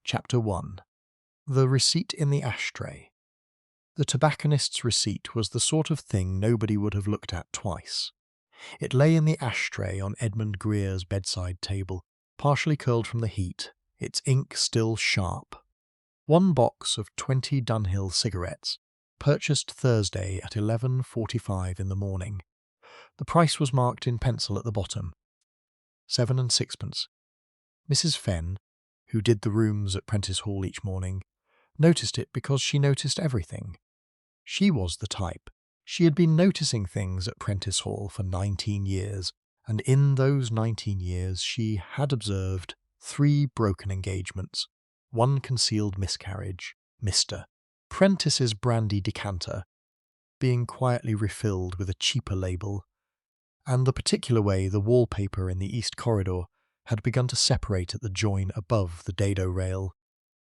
Chapter 1. The Receipt in the Ashtray. The tobacconist's receipt was the sort of thing nobody would have looked at twice. It lay in the ashtray on Edmund Greer's bedside table, partially curled from the heat, its ink still sharp. One box of 20 Dunhill cigarettes, purchased Thursday at 11:45 in the morning. The price was marked in pencil at the bottom. 7 and sixpence. Mrs. Fenn, who did the rooms at Prentice Hall each morning, noticed it because she noticed everything. She was the type. She had been noticing things at Prentice Hall for 19 years, and in those 19 years she had observed 3 broken engagements, 1 concealed miscarriage, Mr. Prentice's brandy decanter being quietly refilled with a cheaper label, and the particular way the wallpaper in the east corridor had begun to separate at the join above the dado rail,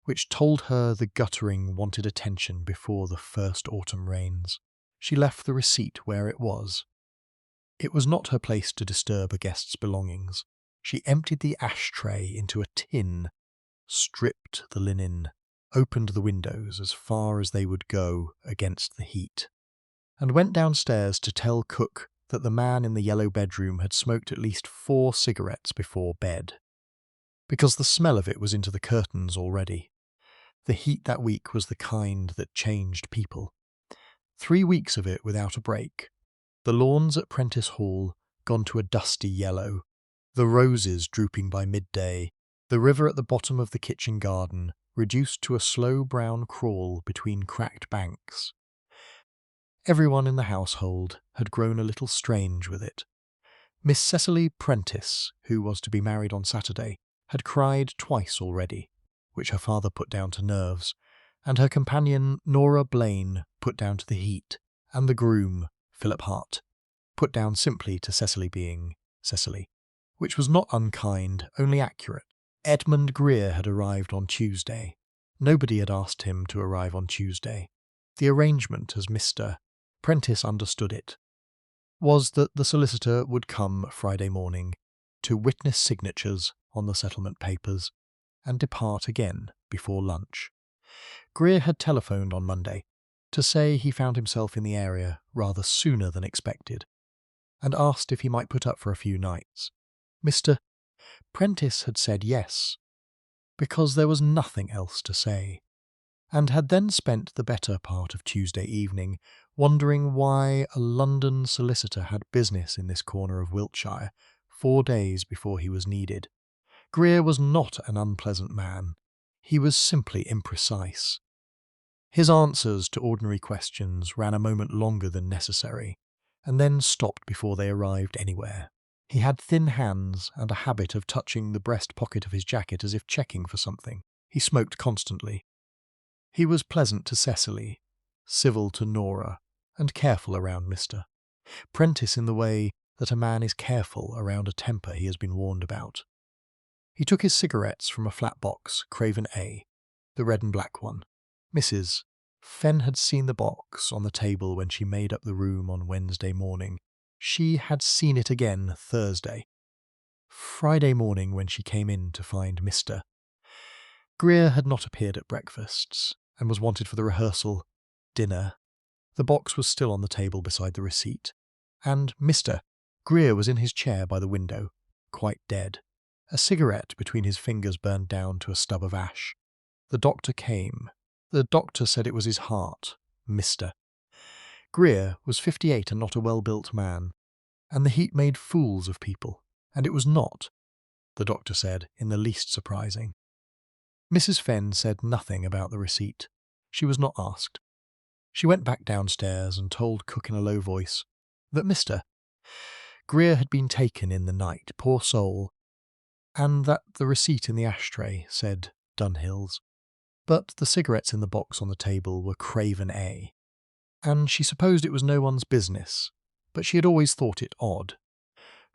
which told her the guttering wanted attention before the first autumn rains. She left the receipt where it was. It was not her place to disturb a guest's belongings. She emptied the ashtray into a tin, stripped the linen, opened the windows as far as they would go against the heat, and went downstairs to tell cook that the man in the yellow bedroom had smoked at least 4 cigarettes before bed, because the smell of it was into the curtains already. The heat that week was the kind that changed people. 3 weeks of it without a break. The lawns at Prentice Hall gone to a dusty yellow, the roses drooping by midday, the river at the bottom of the kitchen garden reduced to a slow brown crawl between cracked banks. Everyone in the household had grown a little strange with it. Miss Cecily Prentice, who was to be married on Saturday, had cried twice already, which her father put down to nerves, and her companion Nora Blaine put down to the heat, and the groom, Philip Hart, put down simply to Cecily being Cecily, which was not unkind, only accurate. Edmund Greer had arrived on Tuesday. Nobody had asked him to arrive on Tuesday. The arrangement, as Mr. Prentice understood it, was that the solicitor would come Friday morning to witness signatures on the settlement papers and depart again before lunch. Greer had telephoned on Monday to say he found himself in the area rather sooner than expected, and asked if he might put up for a few nights. Mr. Prentice had said yes, because there was nothing else to say, and had then spent the better part of Tuesday evening wondering why a London solicitor had business in this corner of Wiltshire 4 days before he was needed. Greer was not an unpleasant man. He was simply imprecise. His answers to ordinary questions ran a moment longer than necessary, and then stopped before they arrived anywhere. He had thin hands and a habit of touching the breast pocket of his jacket as if checking for something. He smoked constantly. He was pleasant to Cecily, civil to Nora, and careful around Mr. Prentice in the way that a man is careful around a temper he has been warned about. He took his cigarettes from a flat box, Craven A, the red and black one. Mrs. Fenn had seen the box on the table when she made up the room on Wednesday morning. She had seen it again Thursday. Friday morning when she came in to find Mr. Greer had not appeared at breakfasts, and was wanted for the rehearsal dinner. The box was still on the table beside the receipt, and Mr. Greer was in his chair by the window, quite dead, a cigarette between his fingers burned down to a stub of ash. The doctor came. The doctor said it was his heart. Mr. Greer was 58 and not a well-built man, and the heat made fools of people, and it was not, the doctor said, in the least surprising. Mrs. Fenn said nothing about the receipt. She was not asked. She went back downstairs and told cook in a low voice that Mr. Greer had been taken in the night, poor soul, and that the receipt in the ashtray said Dunhill's, but the cigarettes in the box on the table were Craven A, and she supposed it was no one's business, but she had always thought it odd.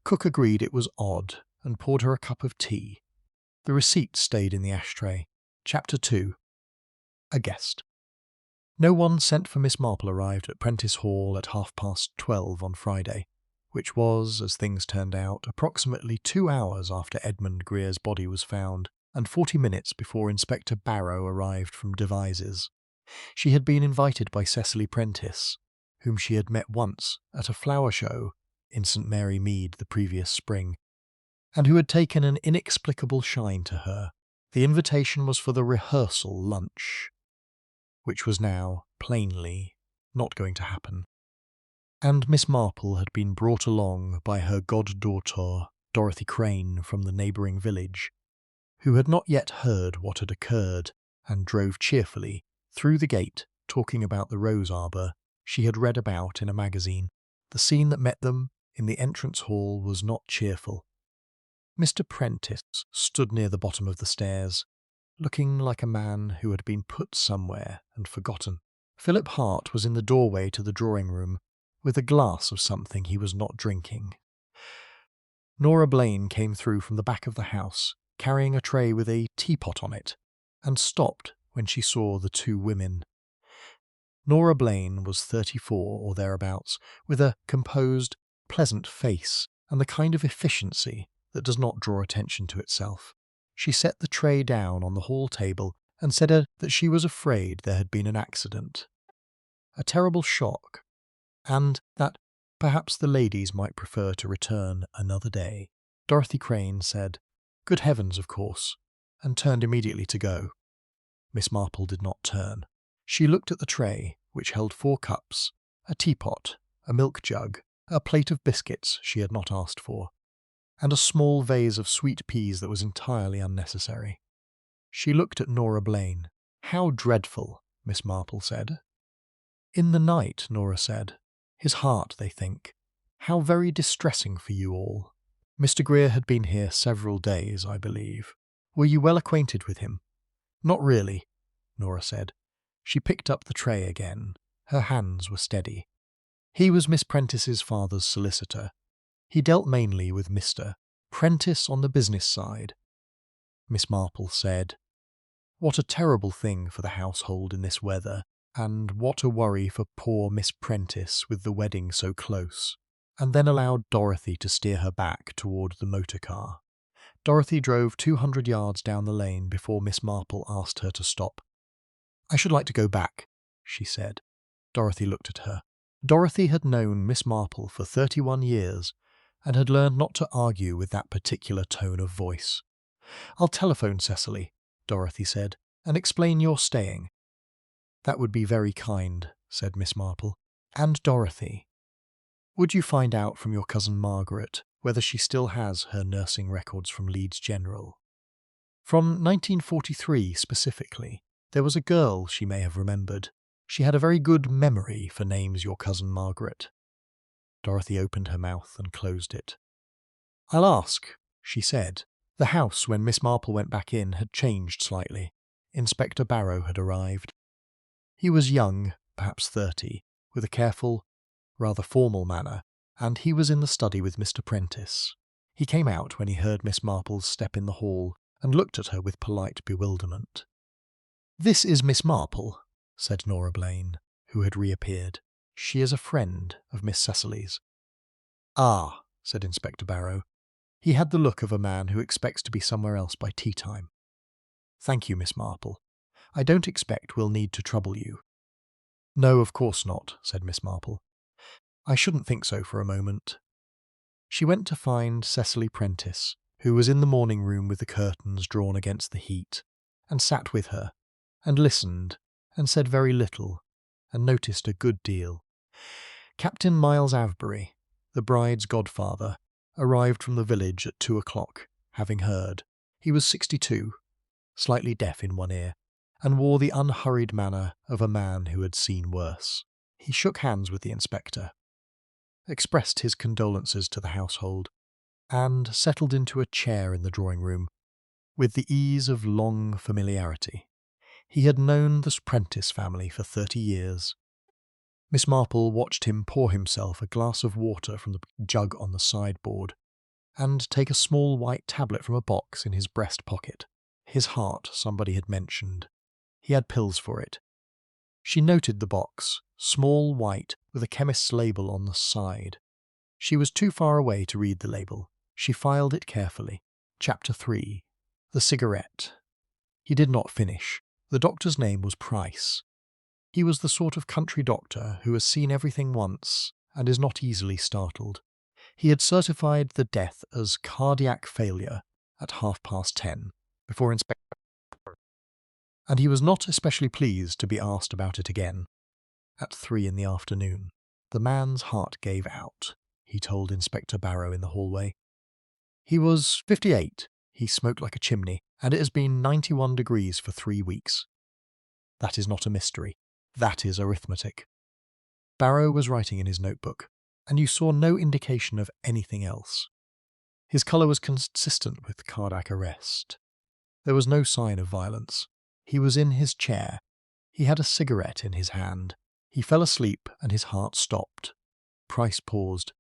Cook agreed it was odd and poured her a cup of tea. The receipt stayed in the ashtray. Chapter 2. A guest. No one sent for Miss Marple arrived at Prentice Hall at 12:30 on Friday, which was, as things turned out, approximately 2 hours after Edmund Greer's body was found. and 40 minutes before Inspector Barrow arrived from Devizes. She had been invited by Cecily Prentice, whom she had met once at a flower show in St Mary Mead the previous spring, and who had taken an inexplicable shine to her. The invitation was for the rehearsal lunch, which was now, plainly, not going to happen. And Miss Marple had been brought along by her goddaughter, Dorothy Crane, from the neighbouring village, who had not yet heard what had occurred, and drove cheerfully through the gate, talking about the rose arbour she had read about in a magazine. The scene that met them in the entrance hall was not cheerful. Mr. Prentice stood near the bottom of the stairs, looking like a man who had been put somewhere and forgotten. Philip Hart was in the doorway to the drawing-room, with a glass of something he was not drinking. Nora Blaine came through from the back of the house, carrying a tray with a teapot on it, and stopped when she saw the two women. Nora Blaine was 34 or thereabouts, with a composed, pleasant face and the kind of efficiency that does not draw attention to itself. She set the tray down on the hall table and said that she was afraid there had been an accident, a terrible shock, and that perhaps the ladies might prefer to return another day. Dorothy Crane said, "Good heavens, of course," and turned immediately to go. Miss Marple did not turn. She looked at the tray, which held 4 cups, a teapot, a milk jug, a plate of biscuits she had not asked for, and a small vase of sweet peas that was entirely unnecessary. She looked at Nora Blaine. "How dreadful," Miss Marple said. "In the night," Nora said. "His heart, they think. How very distressing for you all. Mr. Greer had been here several days, I believe. Were you well acquainted with him?" "Not really," Nora said. She picked up the tray again. Her hands were steady. "He was Miss Prentice's father's solicitor. He dealt mainly with Mr. Prentice on the business side." Miss Marple said, "What a terrible thing for the household in this weather, and what a worry for poor Miss Prentice with the wedding so close," and then allowed Dorothy to steer her back toward the motor car. Dorothy drove 200 yards down the lane before Miss Marple asked her to stop. "I should like to go back," she said. Dorothy looked at her. Dorothy had known Miss Marple for 31 years and had learned not to argue with that particular tone of voice. "I'll telephone Cecily," Dorothy said, "and explain you're staying." "That would be very kind," said Miss Marple. "And Dorothy, would you find out from your cousin Margaret whether she still has her nursing records from Leeds General? From 1943 specifically. There was a girl she may have remembered. She had a very good memory for names, your cousin Margaret." Dorothy opened her mouth and closed it. "I'll ask," she said. The house, when Miss Marple went back in, had changed slightly. Inspector Barrow had arrived. He was young, perhaps 30, with a careful, rather formal manner, and he was in the study with Mr. Prentice. He came out when he heard Miss Marple's step in the hall and looked at her with polite bewilderment. "This is Miss Marple," said Nora Blaine, who had reappeared. "She is a friend of Miss Cecily's." "Ah," said Inspector Barrow. He had the look of a man who expects to be somewhere else by tea-time. "Thank you, Miss Marple. I don't expect we'll need to trouble you." "No, of course not," said Miss Marple. "I shouldn't think so for a moment." She went to find Cecily Prentice, who was in the morning room with the curtains drawn against the heat, and sat with her, and listened, and said very little, and noticed a good deal. Captain Miles Avebury, the bride's godfather, arrived from the village at 2 o'clock, having heard. He was 62, slightly deaf in one ear, and wore the unhurried manner of a man who had seen worse. He shook hands with the inspector, expressed his condolences to the household, and settled into a chair in the drawing-room, with the ease of long familiarity. He had known the Prentice family for 30 years. Miss Marple watched him pour himself a glass of water from the jug on the sideboard, and take a small white tablet from a box in his breast pocket. His heart, somebody had mentioned. He had pills for it. She noted the box, small white, with a chemist's label on the side. She was too far away to read the label. She filed it carefully. Chapter 3. The cigarette. He did not finish. The doctor's name was Price. He was the sort of country doctor who has seen everything once and is not easily startled. He had certified the death as cardiac failure at 10:30 before Inspector, and he was not especially pleased to be asked about it again at 3 in the afternoon. The man's heart gave out, he told Inspector Barrow in the hallway. He was 58, he smoked like a chimney, and it has been 91 degrees for 3 weeks. That is not a mystery. That is arithmetic. Barrow was writing in his notebook, and you saw no indication of anything else. His colour was consistent with cardiac arrest. There was no sign of violence. He was in his chair. He had a cigarette in his hand. He fell asleep and his heart stopped. Price paused.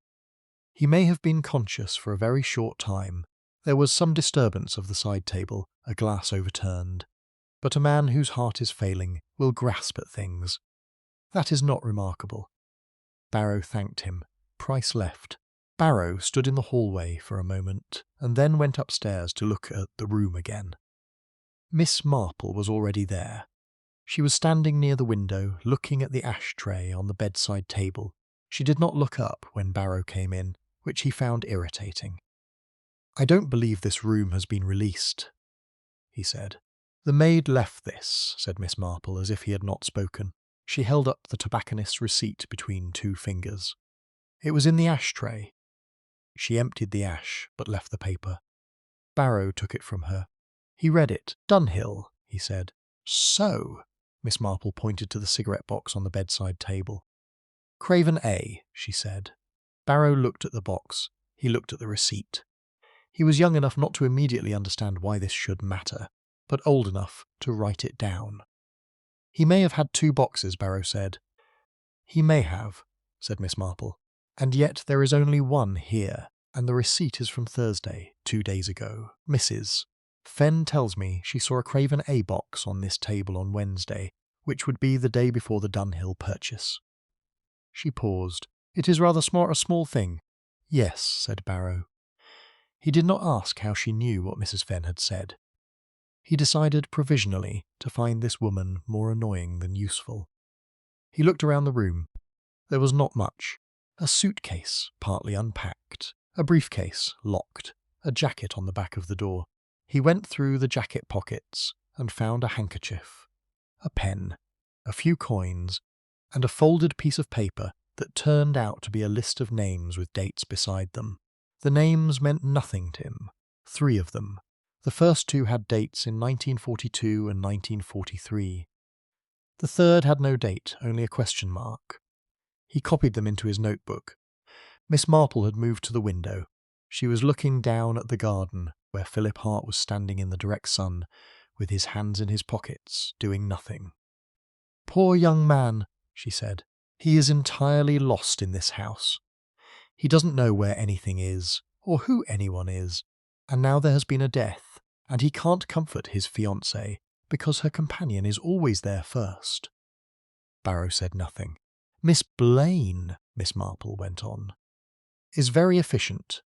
He may have been conscious for a very short time. There was some disturbance of the side table, a glass overturned. But a man whose heart is failing will grasp at things. That is not remarkable. Barrow thanked him. Price left. Barrow stood in the hallway for a moment, and then went upstairs to look at the room again. Miss Marple was already there. She was standing near the window, looking at the ashtray on the bedside table. She did not look up when Barrow came in, which he found irritating. "I don't believe this room has been released," he said. "The maid left this," said Miss Marple, as if he had not spoken. She held up the tobacconist's receipt between 2 fingers. "It was in the ashtray." She emptied the ash, but left the paper. Barrow took it from her. He read it. "Dunhill," he said. "So," Miss Marple pointed to the cigarette box on the bedside table. "Craven A," she said. Barrow looked at the box. He looked at the receipt. He was young enough not to immediately understand why this should matter, but old enough to write it down. "He may have had 2 boxes," Barrow said. "He may have," said Miss Marple. "And yet there is only one here, and the receipt is from Thursday, 2 days ago. Mrs. Fenn tells me she saw a Craven A box on this table on Wednesday, which would be the day before the Dunhill purchase." She paused. "It is rather a small thing." "Yes," said Barrow. He did not ask how she knew what Mrs. Fenn had said. He decided provisionally to find this woman more annoying than useful. He looked around the room. There was not much. A suitcase, partly unpacked, a briefcase, locked, a jacket on the back of the door. He went through the jacket pockets and found a handkerchief, a pen, a few coins, and a folded piece of paper that turned out to be a list of names with dates beside them. The names meant nothing to him. 3 of them. The first 2 had dates in 1942 and 1943. The third had no date, only a question mark. He copied them into his notebook. Miss Marple had moved to the window. She was looking down at the garden, where Philip Hart was standing in the direct sun, with his hands in his pockets, doing nothing. "Poor young man," she said. "He is entirely lost in this house. He doesn't know where anything is, or who anyone is, and now there has been a death, and he can't comfort his fiancée, because her companion is always there first." Barrow said nothing. "Miss Blaine," Miss Marple went on, "is very efficient.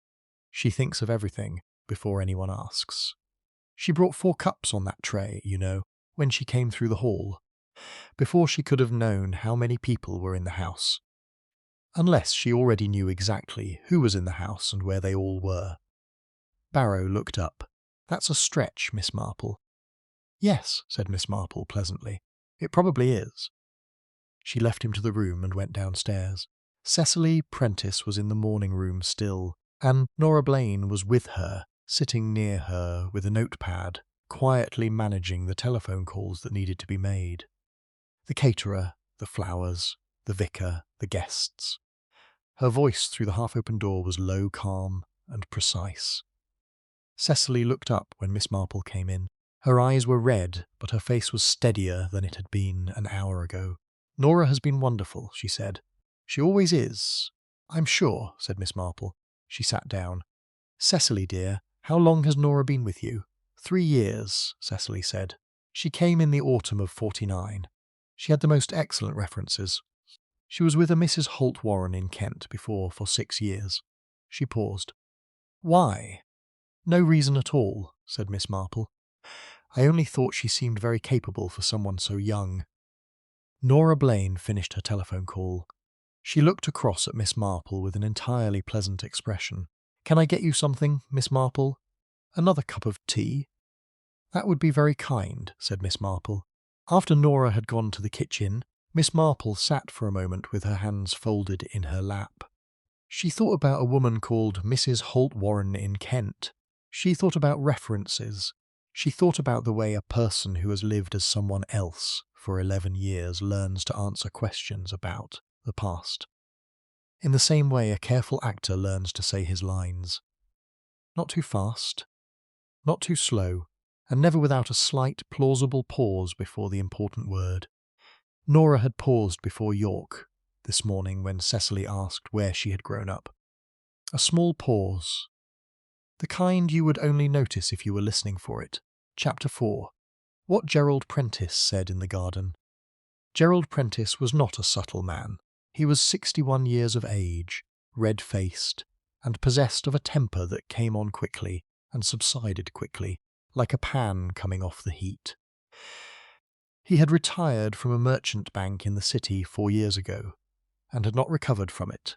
She thinks of everything before anyone asks. She brought 4 cups on that tray, you know, when she came through the hall, before she could have known how many people were in the house. Unless she already knew exactly who was in the house and where they all were." Barrow looked up. "That's a stretch, Miss Marple." "Yes," said Miss Marple pleasantly. "It probably is." She left him to the room and went downstairs. Cecily Prentice was in the morning room still, and Nora Blaine was with her, sitting near her with a notepad, quietly managing the telephone calls that needed to be made. The caterer, the flowers, the vicar, the guests. Her voice through the half-open door was low, calm, and precise. Cecily looked up when Miss Marple came in. Her eyes were red, but her face was steadier than it had been an hour ago. "Nora has been wonderful," she said. "She always is." "I'm sure," said Miss Marple. She sat down. "Cecily, dear, how long has Nora been with you?" 3 years, Cecily said. "She came in the autumn of '49. She had the most excellent references. She was with a Mrs. Holt Warren in Kent before for 6 years. She paused. "Why?" "No reason at all," said Miss Marple. "I only thought she seemed very capable for someone so young." Nora Blaine finished her telephone call. She looked across at Miss Marple with an entirely pleasant expression. "Can I get you something, Miss Marple? Another cup of tea?" "That would be very kind," said Miss Marple. After Nora had gone to the kitchen, Miss Marple sat for a moment with her hands folded in her lap. She thought about a woman called Mrs. Holt Warren in Kent. She thought about references. She thought about the way a person who has lived as someone else for 11 years learns to answer questions about the past. In the same way a careful actor learns to say his lines. Not too fast, not too slow, and never without a slight, plausible pause before the important word. Nora had paused before York this morning when Cecily asked where she had grown up. A small pause. The kind you would only notice if you were listening for it. Chapter 4. What Gerald Prentice said in the garden. Gerald Prentice was not a subtle man. He was 61 years of age, red-faced, and possessed of a temper that came on quickly and subsided quickly, like a pan coming off the heat. He had retired from a merchant bank in the city 4 years ago, and had not recovered from it.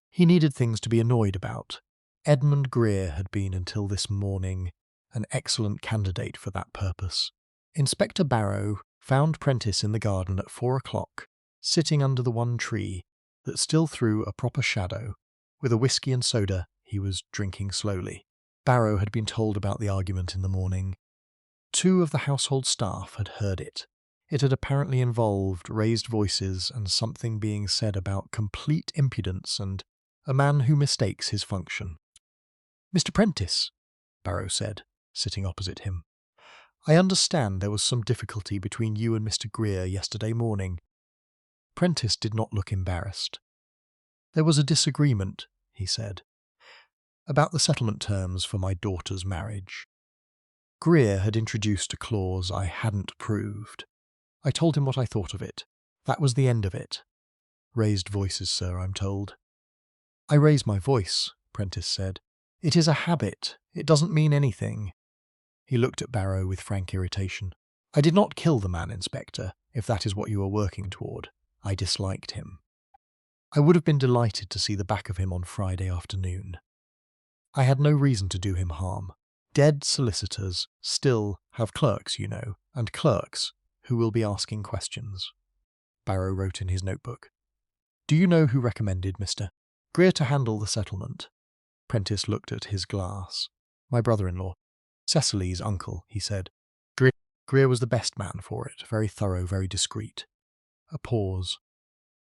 He needed things to be annoyed about. Edmund Greer had been until this morning an excellent candidate for that purpose. Inspector Barrow found Prentice in the garden at 4 o'clock, sitting under the one tree that still threw a proper shadow, with a whisky and soda he was drinking slowly. Barrow had been told about the argument in the morning. 2 of the household staff had heard it. It had apparently involved raised voices and something being said about complete impudence and a man who mistakes his function. "Mr. Prentice," Barrow said, sitting opposite him, "I understand there was some difficulty between you and Mr. Greer yesterday morning." Prentice did not look embarrassed. "There was a disagreement," he said, "about the settlement terms for my daughter's marriage. Greer had introduced a clause I hadn't approved. I told him what I thought of it. That was the end of it. Raised voices, sir, I'm told." "I raise my voice," Prentice said. "It is a habit. It doesn't mean anything." He looked at Barrow with frank irritation. "I did not kill the man, Inspector, if that is what you are working toward. I disliked him. I would have been delighted to see the back of him on Friday afternoon. I had no reason to do him harm. Dead solicitors still have clerks, you know, and clerks who will be asking questions." Barrow wrote in his notebook. "Do you know who recommended Mr. Greer to handle the settlement?" Prentice looked at his glass. "My brother-in-law. Cecily's uncle," he said. Greer was the best man for it, very thorough, very discreet." A pause.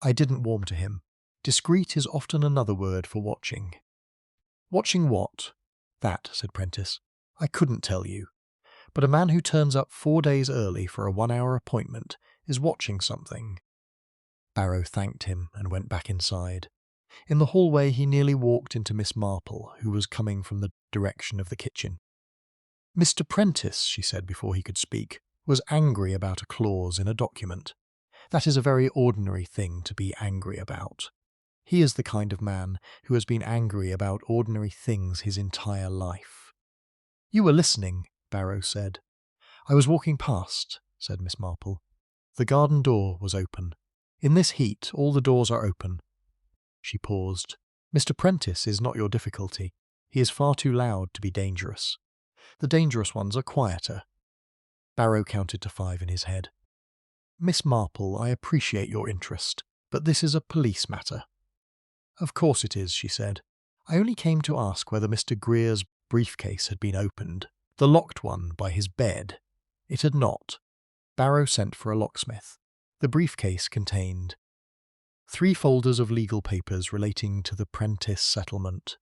"I didn't warm to him. Discreet is often another word for watching." "Watching what?" "That," said Prentice. "I couldn't tell you. But a man who turns up 4 days early for a 1-hour appointment is watching something." Barrow thanked him and went back inside. In the hallway he nearly walked into Miss Marple, who was coming from the direction of the kitchen. "Mr. Prentice," she said before he could speak, "was angry about a clause in a document. That is a very ordinary thing to be angry about. He is the kind of man who has been angry about ordinary things his entire life." "You were listening," Barrow said. "I was walking past," said Miss Marple. "The garden door was open. In this heat, all the doors are open." She paused. "Mr. Prentice is not your difficulty. He is far too loud to be dangerous. The dangerous ones are quieter." Barrow counted to 5 in his head. "Miss Marple, I appreciate your interest, but this is a police matter." "Of course it is," she said. "I only came to ask whether Mr. Greer's briefcase had been opened, the locked one by his bed." It had not. Barrow sent for a locksmith. The briefcase contained 3 folders of legal papers relating to the Prentice settlement,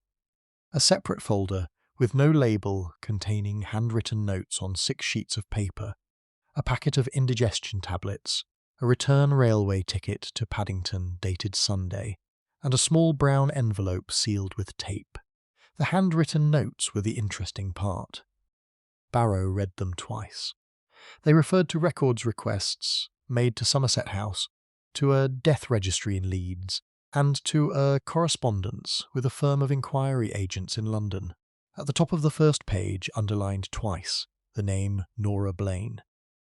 a separate folder with no label containing handwritten notes on 6 sheets of paper, a packet of indigestion tablets, a return railway ticket to Paddington dated Sunday, and a small brown envelope sealed with tape. The handwritten notes were the interesting part. Barrow read them twice. They referred to records requests made to Somerset House, to a death registry in Leeds, and to a correspondence with a firm of inquiry agents in London. At the top of the first page, underlined twice, the name Nora Blaine.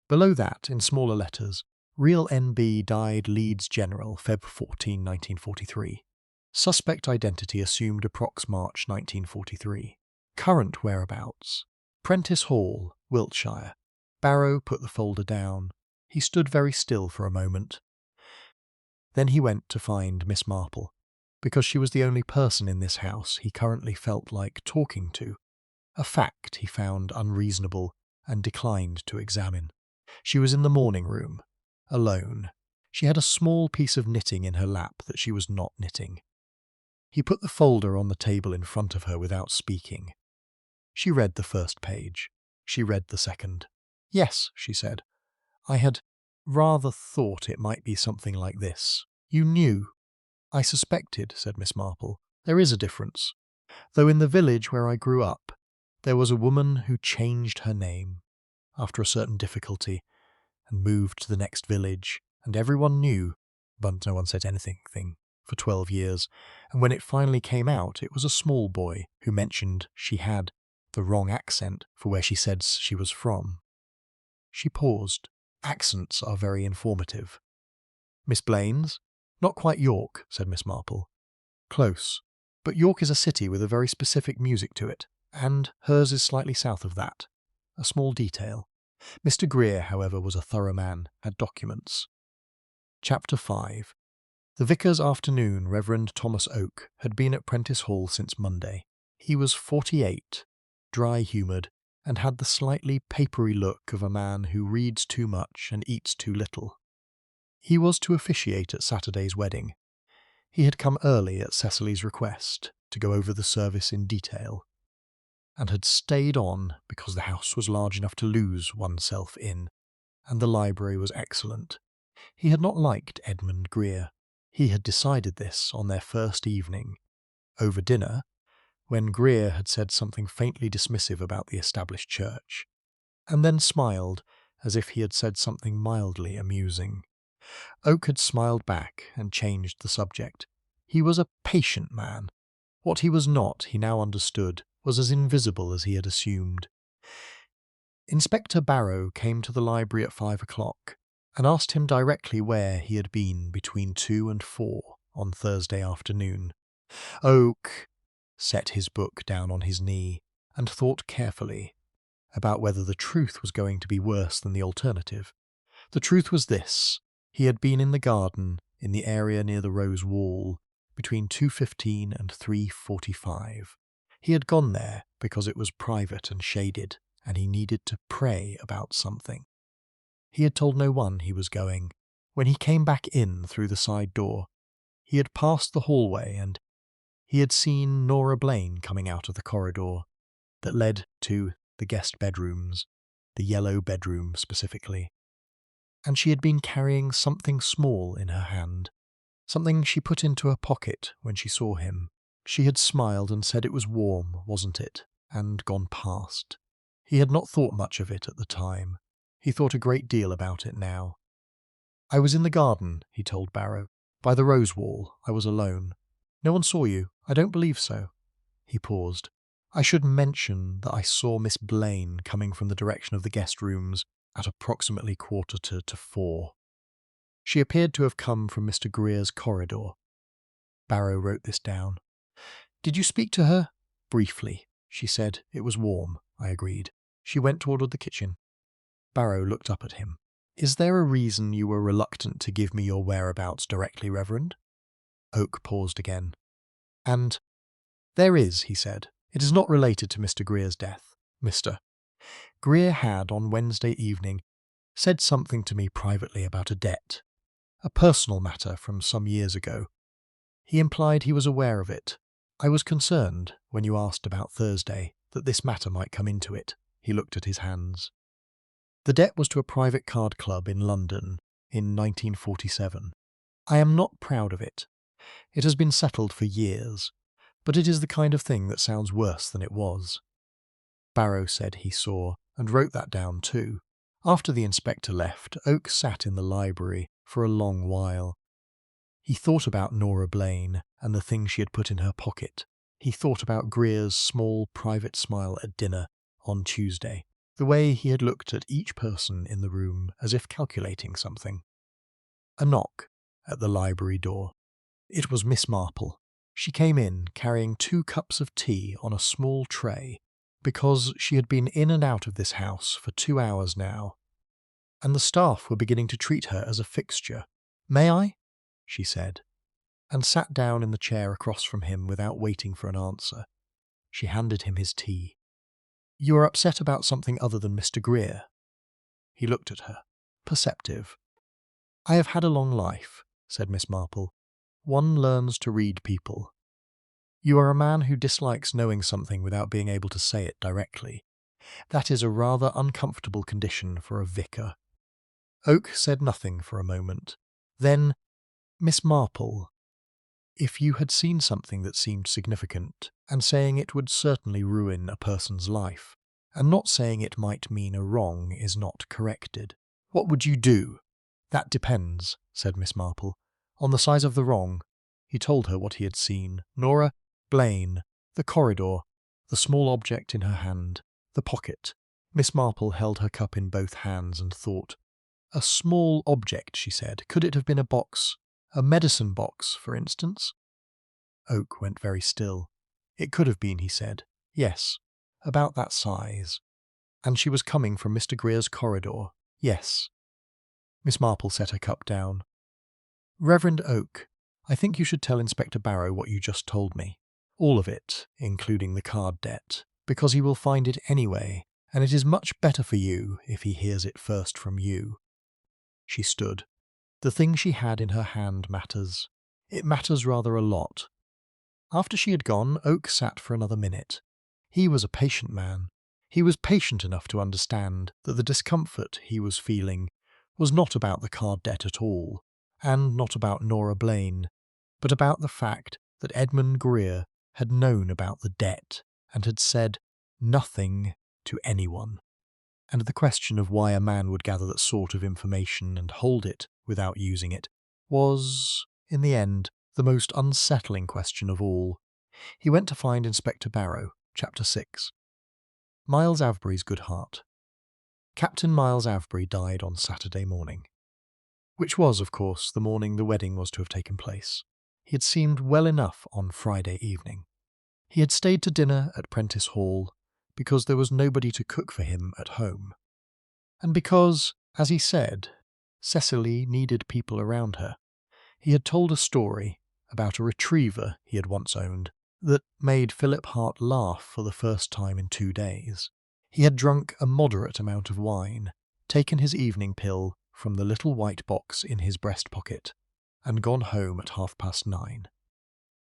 Below that, in smaller letters, Real NB died Leeds General, Feb 14, 1943. Suspect identity assumed approx March 1943. Current whereabouts: Prentice Hall, Wiltshire. Barrow put the folder down. He stood very still for a moment. Then he went to find Miss Marple, because she was the only person in this house he currently felt like talking to, a fact he found unreasonable and declined to examine. She was in the morning room, alone. She had a small piece of knitting in her lap that she was not knitting. He put the folder on the table in front of her without speaking. She read the first page. She read the second. "Yes," she said. "I had rather thought it might be something like this." "You knew?" "I suspected," said Miss Marple. "There is a difference. Though in the village where I grew up, there was a woman who changed her name after a certain difficulty and moved to the next village, and everyone knew, but no one said anything for 12 years, and when it finally came out, it was a small boy who mentioned she had the wrong accent for where she said she was from." She paused. Accents are very informative. "Miss Blaine's? Not quite York," said Miss Marple. "Close. But York is a city with a very specific music to it, and hers is slightly south of that. A small detail. Mr. Greer, however, was a thorough man, had documents." Chapter 5. The vicar's afternoon, Reverend Thomas Oak, had been at Prentice Hall since Monday. He was 48, dry-humoured, and had the slightly papery look of a man who reads too much and eats too little. He was to officiate at Saturday's wedding. He had come early at Cecily's request to go over the service in detail, and had stayed on because the house was large enough to lose oneself in, and the library was excellent. He had not liked Edmund Greer. He had decided this on their first evening, over dinner, when Greer had said something faintly dismissive about the established church, and then smiled as if he had said something mildly amusing. Oak had smiled back and changed the subject. He was a patient man. What he was not, he now understood, was as invisible as he had assumed. Inspector Barrow came to the library at 5 o'clock and asked him directly where he had been between 2 and 4 on Thursday afternoon. Oak set his book down on his knee and thought carefully about whether the truth was going to be worse than the alternative. The truth was this: he had been in the garden in the area near the Rose Wall between 2:15 and 3:45. He had gone there because it was private and shaded, and he needed to pray about something. He had told no one he was going. When he came back in through the side door, he had passed the hallway and he had seen Nora Blaine coming out of the corridor that led to the guest bedrooms, the yellow bedroom specifically. And she had been carrying something small in her hand, something she put into her pocket when she saw him. She had smiled and said it was warm, wasn't it, and gone past. He had not thought much of it at the time. He thought a great deal about it now. "I was in the garden," he told Barrow. "By the rose wall. I was alone." "No one saw you?" "I don't believe so." He paused. "I should mention that I saw Miss Blaine coming from the direction of the guest rooms at approximately 3:45. She appeared to have come from Mr. Greer's corridor." Barrow wrote this down. "Did you speak to her?" "Briefly. She said it was warm." I agreed. "She went toward the kitchen." Barrow looked up at him. "Is there a reason you were reluctant to give me your whereabouts directly, Reverend?" Oak paused again. "And there is," he said. "It is not related to Mr. Greer's death. Mr. Greer had, on Wednesday evening, said something to me privately about a debt, a personal matter from some years ago. He implied he was aware of it. I was concerned, when you asked about Thursday, that this matter might come into it." He looked at his hands. "The debt was to a private card club in London in 1947. I am not proud of it. It has been settled for years, but it is the kind of thing that sounds worse than it was." Barrow said he saw, and wrote that down too. After the inspector left, Oak sat in the library for a long while. He thought about Nora Blaine and the thing she had put in her pocket. He thought about Greer's small private smile at dinner on Tuesday, the way he had looked at each person in the room as if calculating something. A knock at the library door. It was Miss Marple. She came in carrying 2 cups of tea on a small tray, because she had been in and out of this house for 2 hours now, and the staff were beginning to treat her as a fixture. "May I?" she said, and sat down in the chair across from him without waiting for an answer. She handed him his tea. "You are upset about something other than Mr. Greer?" He looked at her, perceptive. "I have had a long life," said Miss Marple. "One learns to read people. You are a man who dislikes knowing something without being able to say it directly. That is a rather uncomfortable condition for a vicar." Oak said nothing for a moment. Then, "Miss Marple, if you had seen something that seemed significant, and saying it would certainly ruin a person's life, and not saying it might mean a wrong is not corrected, what would you do?" "That depends," said Miss Marple, "on the size of the wrong." He told her what he had seen. Nora, Blaine, the corridor, the small object in her hand, the pocket. Miss Marple held her cup in both hands and thought. "A small object," she said. "Could it have been a box? A medicine box, for instance?" Oak went very still. "It could have been," he said. "Yes, about that size. And she was coming from Mr. Greer's corridor." "Yes." Miss Marple set her cup down. "Reverend Oak, I think you should tell Inspector Barrow what you just told me. All of it, including the card debt, because he will find it anyway, and it is much better for you if he hears it first from you." She stood. The thing she had in her hand matters. It matters rather a lot. After she had gone, Oak sat for another minute. He was a patient man. He was patient enough to understand that the discomfort he was feeling was not about the card debt at all, and not about Nora Blaine, but about the fact that Edmund Greer had known about the debt and had said nothing to anyone. And the question of why a man would gather that sort of information and hold it without using it was, in the end, the most unsettling question of all. He went to find Inspector Barrow. Chapter 6. Miles Avebury's Good Heart. Captain Miles Avebury died on Saturday morning, which was, of course, the morning the wedding was to have taken place. He had seemed well enough on Friday evening. He had stayed to dinner at Prentice Hall because there was nobody to cook for him at home, and because, as he said, Cecily needed people around her. He had told a story about a retriever he had once owned that made Philip Hart laugh for the first time in 2 days. He had drunk a moderate amount of wine, taken his evening pill from the little white box in his breast pocket, and gone home at 9:30.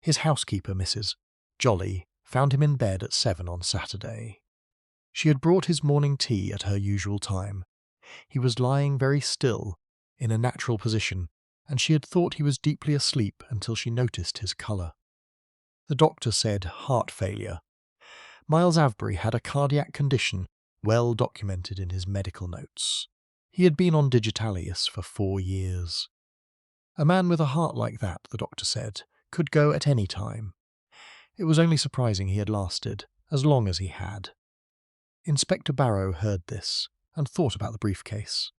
His housekeeper, Mrs. Jolly, found him in bed at 7 on Saturday. She had brought his morning tea at her usual time. He was lying very still, in a natural position, and she had thought he was deeply asleep until she noticed his colour. The doctor said heart failure. Miles Avebury had a cardiac condition well documented in his medical notes. He had been on digitalis for 4 years. A man with a heart like that, the doctor said, could go at any time. It was only surprising he had lasted as long as he had. Inspector Barrow heard this and thought about the briefcase.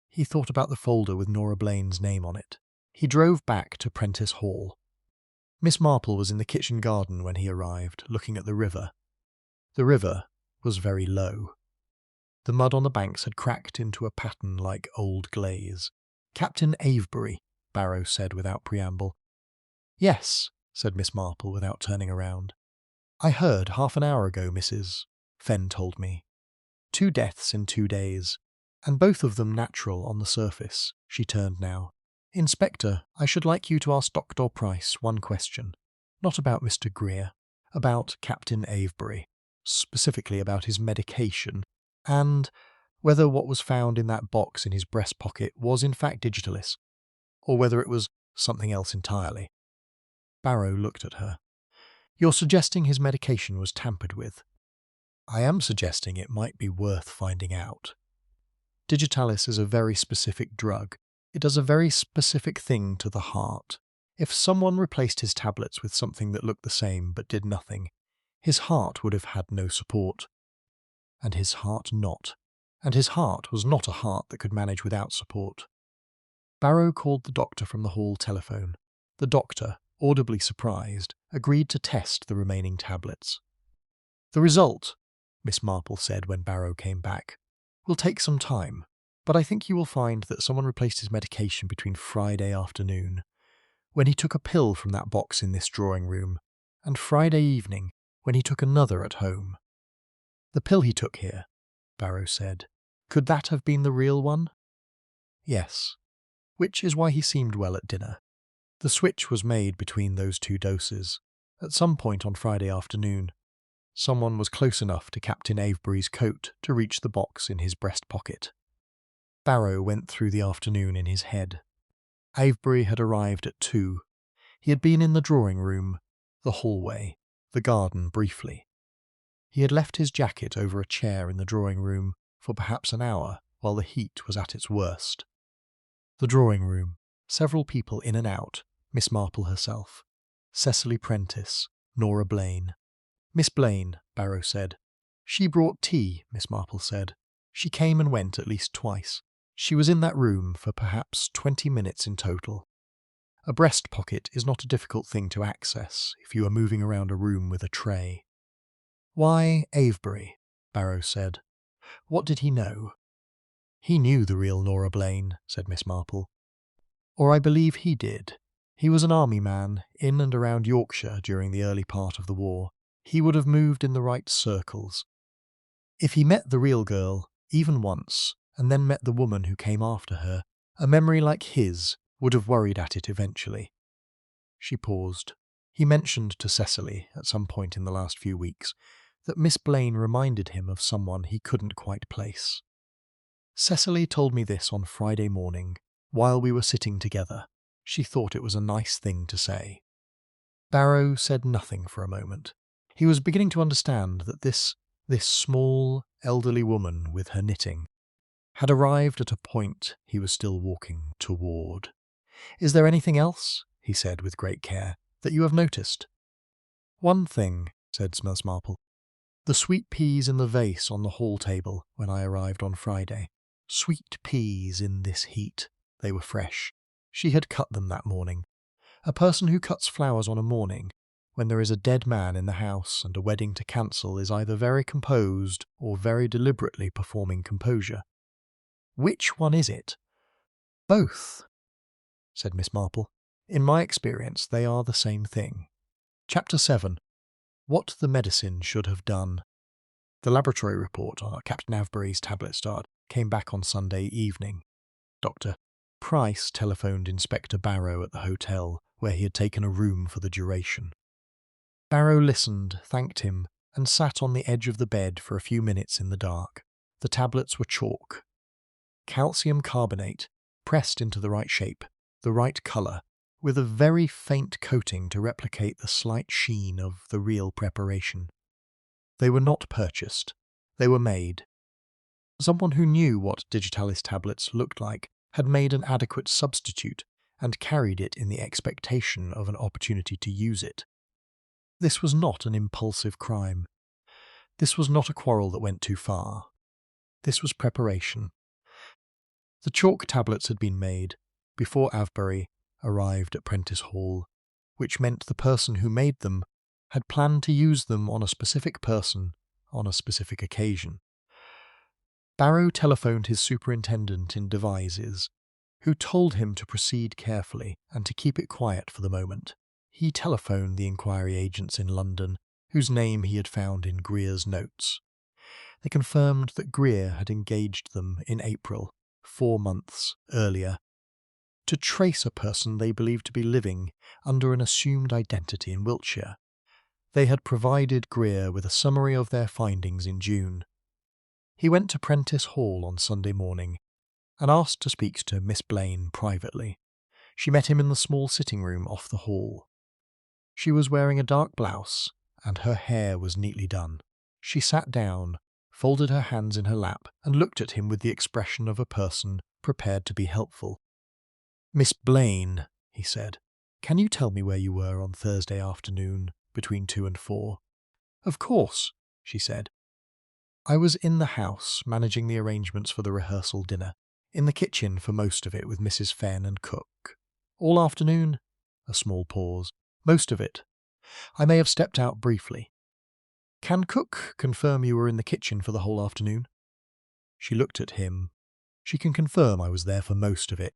He thought about the folder with Nora Blaine's name on it. He drove back to Prentice Hall. Miss Marple was in the kitchen garden when he arrived, looking at the river. The river was very low. The mud on the banks had cracked into a pattern like old glaze. "Captain Avebury," Barrow said without preamble. "Yes," said Miss Marple without turning around. "I heard half an hour ago, Mrs. Fenn told me. 2 deaths in 2 days, and both of them natural on the surface." She turned now. "Inspector, I should like you to ask Dr. Price one question. Not about Mr. Greer, about Captain Avebury, specifically about his medication, and whether what was found in that box in his breast pocket was in fact digitalis, or whether it was something else entirely." Barrow looked at her. "You're suggesting his medication was tampered with?" "I am suggesting it might be worth finding out. Digitalis is a very specific drug. It does a very specific thing to the heart. If someone replaced his tablets with something that looked the same but did nothing, his heart would have had no support. And his heart not. And his heart was not a heart that could manage without support. Barrow called the doctor from the hall telephone. The doctor, audibly surprised, agreed to test the remaining tablets. "The result," Miss Marple said when Barrow came back, "will take some time, but I think you will find that someone replaced his medication between Friday afternoon, when he took a pill from that box in this drawing room, and Friday evening, when he took another at home." "The pill he took here," Barrow said. "Could that have been the real one?" "Yes. Which is why he seemed well at dinner. The switch was made between those two doses. At some point on Friday afternoon, someone was close enough to Captain Avebury's coat to reach the box in his breast pocket." Barrow went through the afternoon in his head. Avebury had arrived at 2. He had been in the drawing room, the hallway, the garden briefly. He had left his jacket over a chair in the drawing room for perhaps an hour while the heat was at its worst. The drawing room, several people in and out, Miss Marple herself, Cecily Prentice, Nora Blaine. "Miss Blaine," Barrow said. "She brought tea," Miss Marple said. "She came and went at least twice. She was in that room for perhaps 20 minutes in total." A breast pocket is not a difficult thing to access if you are moving around a room with a tray. "Why Avebury?" Barrow said. "What did he know?" "He knew the real Nora Blaine," said Miss Marple. "Or I believe he did. He was an army man in and around Yorkshire during the early part of the war. He would have moved in the right circles. If he met the real girl, even once, and then met the woman who came after her, a memory like his would have worried at it eventually." She paused. He mentioned to Cecily, at some point in the last few weeks, that Miss Blaine reminded him of someone he couldn't quite place. "Cecily told me this on Friday morning, while we were sitting together. She thought it was a nice thing to say." Barrow said nothing for a moment. He was beginning to understand that this small, elderly woman with her knitting had arrived at a point he was still walking toward. "Is there anything else," he said with great care, "that you have noticed?" "One thing," said Miss Marple. "The sweet peas in the vase on the hall table when I arrived on Friday. Sweet peas in this heat. They were fresh. She had cut them that morning. A person who cuts flowers on a morning, when there is a dead man in the house and a wedding to cancel, is either very composed or very deliberately performing composure. Which one is it?" "Both," said Miss Marple. "In my experience, they are the same thing." Chapter 7. What the medicine should have done. The laboratory report on Captain Avebury's tablet start came back on Sunday evening. Dr. Price telephoned Inspector Barrow at the hotel, where he had taken a room for the duration. Barrow listened, thanked him, and sat on the edge of the bed for a few minutes in the dark. The tablets were chalk. Calcium carbonate, pressed into the right shape, the right colour, with a very faint coating to replicate the slight sheen of the real preparation. They were not purchased. They were made. Someone who knew what Digitalis tablets looked like had made an adequate substitute and carried it in the expectation of an opportunity to use it. This was not an impulsive crime. This was not a quarrel that went too far. This was preparation. The chalk tablets had been made before Avebury arrived at Prentice Hall, which meant the person who made them had planned to use them on a specific person on a specific occasion. Barrow telephoned his superintendent in Devizes, who told him to proceed carefully and to keep it quiet for the moment. He telephoned the inquiry agents in London, whose name he had found in Greer's notes. They confirmed that Greer had engaged them in April, 4 months earlier, to trace a person they believed to be living under an assumed identity in Wiltshire. They had provided Greer with a summary of their findings in June. He went to Prentice Hall on Sunday morning and asked to speak to Miss Blaine privately. She met him in the small sitting room off the hall. She was wearing a dark blouse, and her hair was neatly done. She sat down, folded her hands in her lap, and looked at him with the expression of a person prepared to be helpful. "Miss Blaine," he said, Can you tell me where you were on Thursday afternoon between 2 and 4? Of course, she said. I was in the house managing the arrangements for the rehearsal dinner, in the kitchen for most of it with Mrs. Fenn and cook. All afternoon? A small pause. Most of it. I may have stepped out briefly. Can cook confirm you were in the kitchen for the whole afternoon? She looked at him. She can confirm I was there for most of it.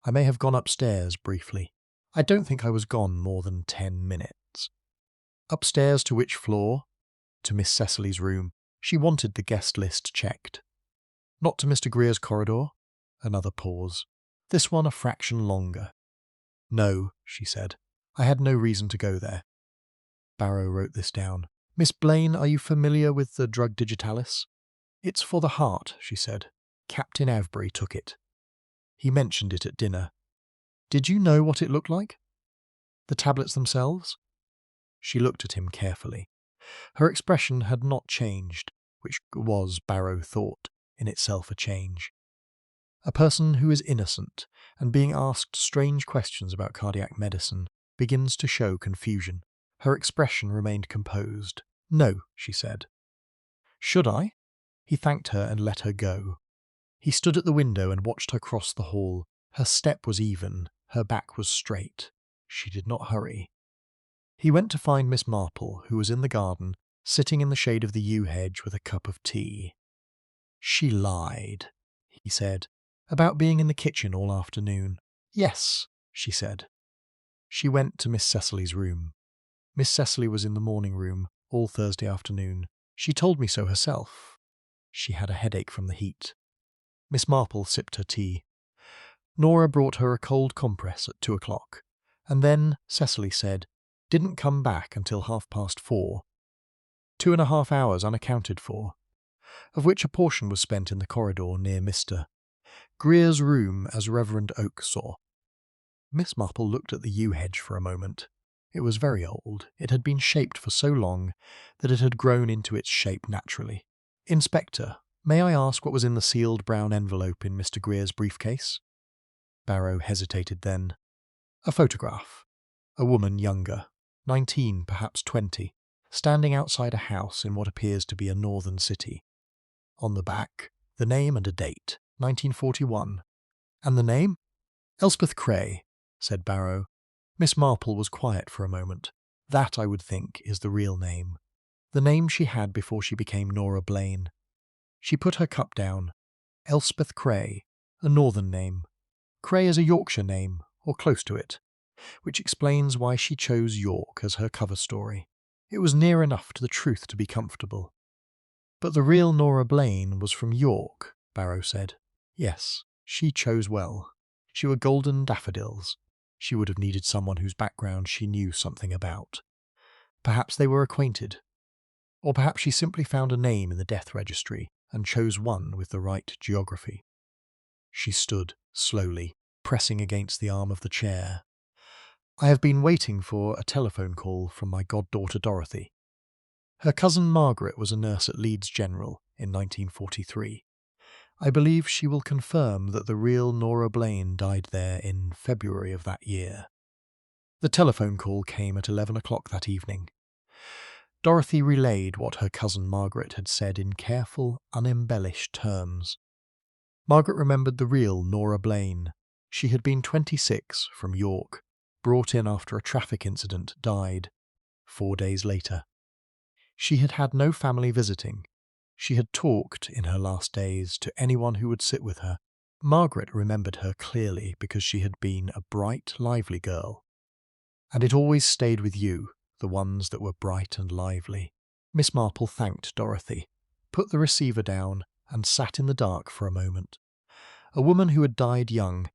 I may have gone upstairs briefly. I don't think I was gone more than 10 minutes. Upstairs to which floor? To Miss Cecily's room. She wanted the guest list checked. Not to Mr. Greer's corridor? Another pause. This one a fraction longer. No, she said. I had no reason to go there. Barrow wrote this down. Miss Blaine, are you familiar with the drug digitalis? It's for the heart, she said. Captain Avebury took it. He mentioned it at dinner. Did you know what it looked like? The tablets themselves? She looked at him carefully. Her expression had not changed, which was, Barrow thought, in itself a change. A person who is innocent and being asked strange questions about cardiac medicine begins to show confusion. Her expression remained composed. No, she said. Should I? He thanked her and let her go. He stood at the window and watched her cross the hall. Her step was even, her back was straight. She did not hurry. He went to find Miss Marple, who was in the garden, sitting in the shade of the yew hedge with a cup of tea. She lied, he said, about being in the kitchen all afternoon. Yes, she said. She went to Miss Cecily's room. Miss Cecily was in the morning room all Thursday afternoon. She told me so herself. She had a headache from the heat. Miss Marple sipped her tea. Nora brought her a cold compress at 2 o'clock, and then, Cecily said, didn't come back until 4:30. 2.5 hours unaccounted for, of which a portion was spent in the corridor near Mr. Greer's room, as Reverend Oak saw. Miss Marple looked at the yew hedge for a moment. It was very old. It had been shaped for so long that it had grown into its shape naturally. Inspector, may I ask what was in the sealed brown envelope in Mr. Greer's briefcase? Barrow hesitated then. A photograph. A woman younger, 19, perhaps 20, standing outside a house in what appears to be a northern city. On the back, the name and a date, 1941. And the name? Elspeth Cray, said Barrow. Miss Marple was quiet for a moment. That, I would think, is the real name. The name she had before she became Nora Blaine. She put her cup down. Elspeth Cray, a northern name. Cray is a Yorkshire name, or close to it, which explains why she chose York as her cover story. It was near enough to the truth to be comfortable. But the real Nora Blaine was from York, Barrow said. Yes, she chose well. She were golden daffodils. She would have needed someone whose background she knew something about. Perhaps they were acquainted. Or perhaps she simply found a name in the death registry and chose one with the right geography. She stood, slowly, pressing against the arm of the chair. I have been waiting for a telephone call from my goddaughter Dorothy. Her cousin Margaret was a nurse at Leeds General in 1943. I believe she will confirm that the real Nora Blaine died there in February of that year. The telephone call came at 11 o'clock that evening. Dorothy relayed what her cousin Margaret had said in careful, unembellished terms. Margaret remembered the real Nora Blaine. She had been 26, from York, brought in after a traffic incident, died 4 days later. She had had no family visiting. She had talked, in her last days, to anyone who would sit with her. Margaret remembered her clearly because she had been a bright, lively girl. And it always stayed with you, the ones that were bright and lively. Miss Marple thanked Dorothy, put the receiver down, and sat in the dark for a moment. A woman who had died young,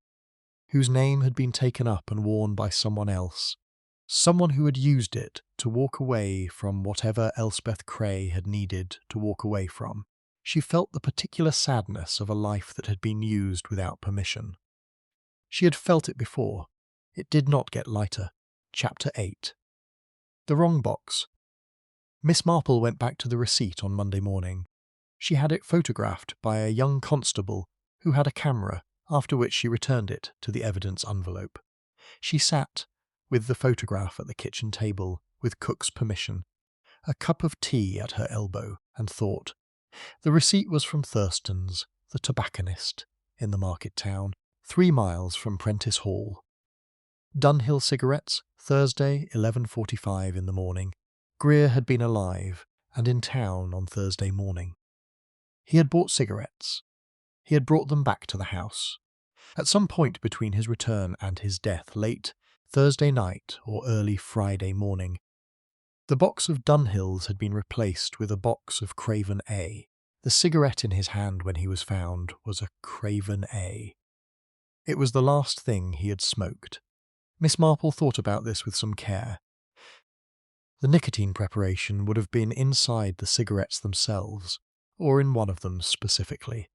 whose name had been taken up and worn by someone else. Someone who had used it to walk away from whatever Elspeth Cray had needed to walk away from. She felt the particular sadness of a life that had been used without permission. She had felt it before. It did not get lighter. Chapter 8. The wrong box. Miss Marple went back to the receipt on Monday morning. She had it photographed by a young constable who had a camera, after which she returned it to the evidence envelope. She sat, with the photograph at the kitchen table, with cook's permission, a cup of tea at her elbow, and thought. The receipt was from Thurston's, the tobacconist, in the market town, 3 miles from Prentice Hall. Dunhill cigarettes, Thursday, 11:45 in the morning. Greer had been alive and in town on Thursday morning. He had bought cigarettes. He had brought them back to the house. At some point between his return and his death, late Thursday night or early Friday morning, the box of Dunhills had been replaced with a box of Craven A. The cigarette in his hand when he was found was a Craven A. It was the last thing he had smoked. Miss Marple thought about this with some care. The nicotine preparation would have been inside the cigarettes themselves, or in one of them specifically.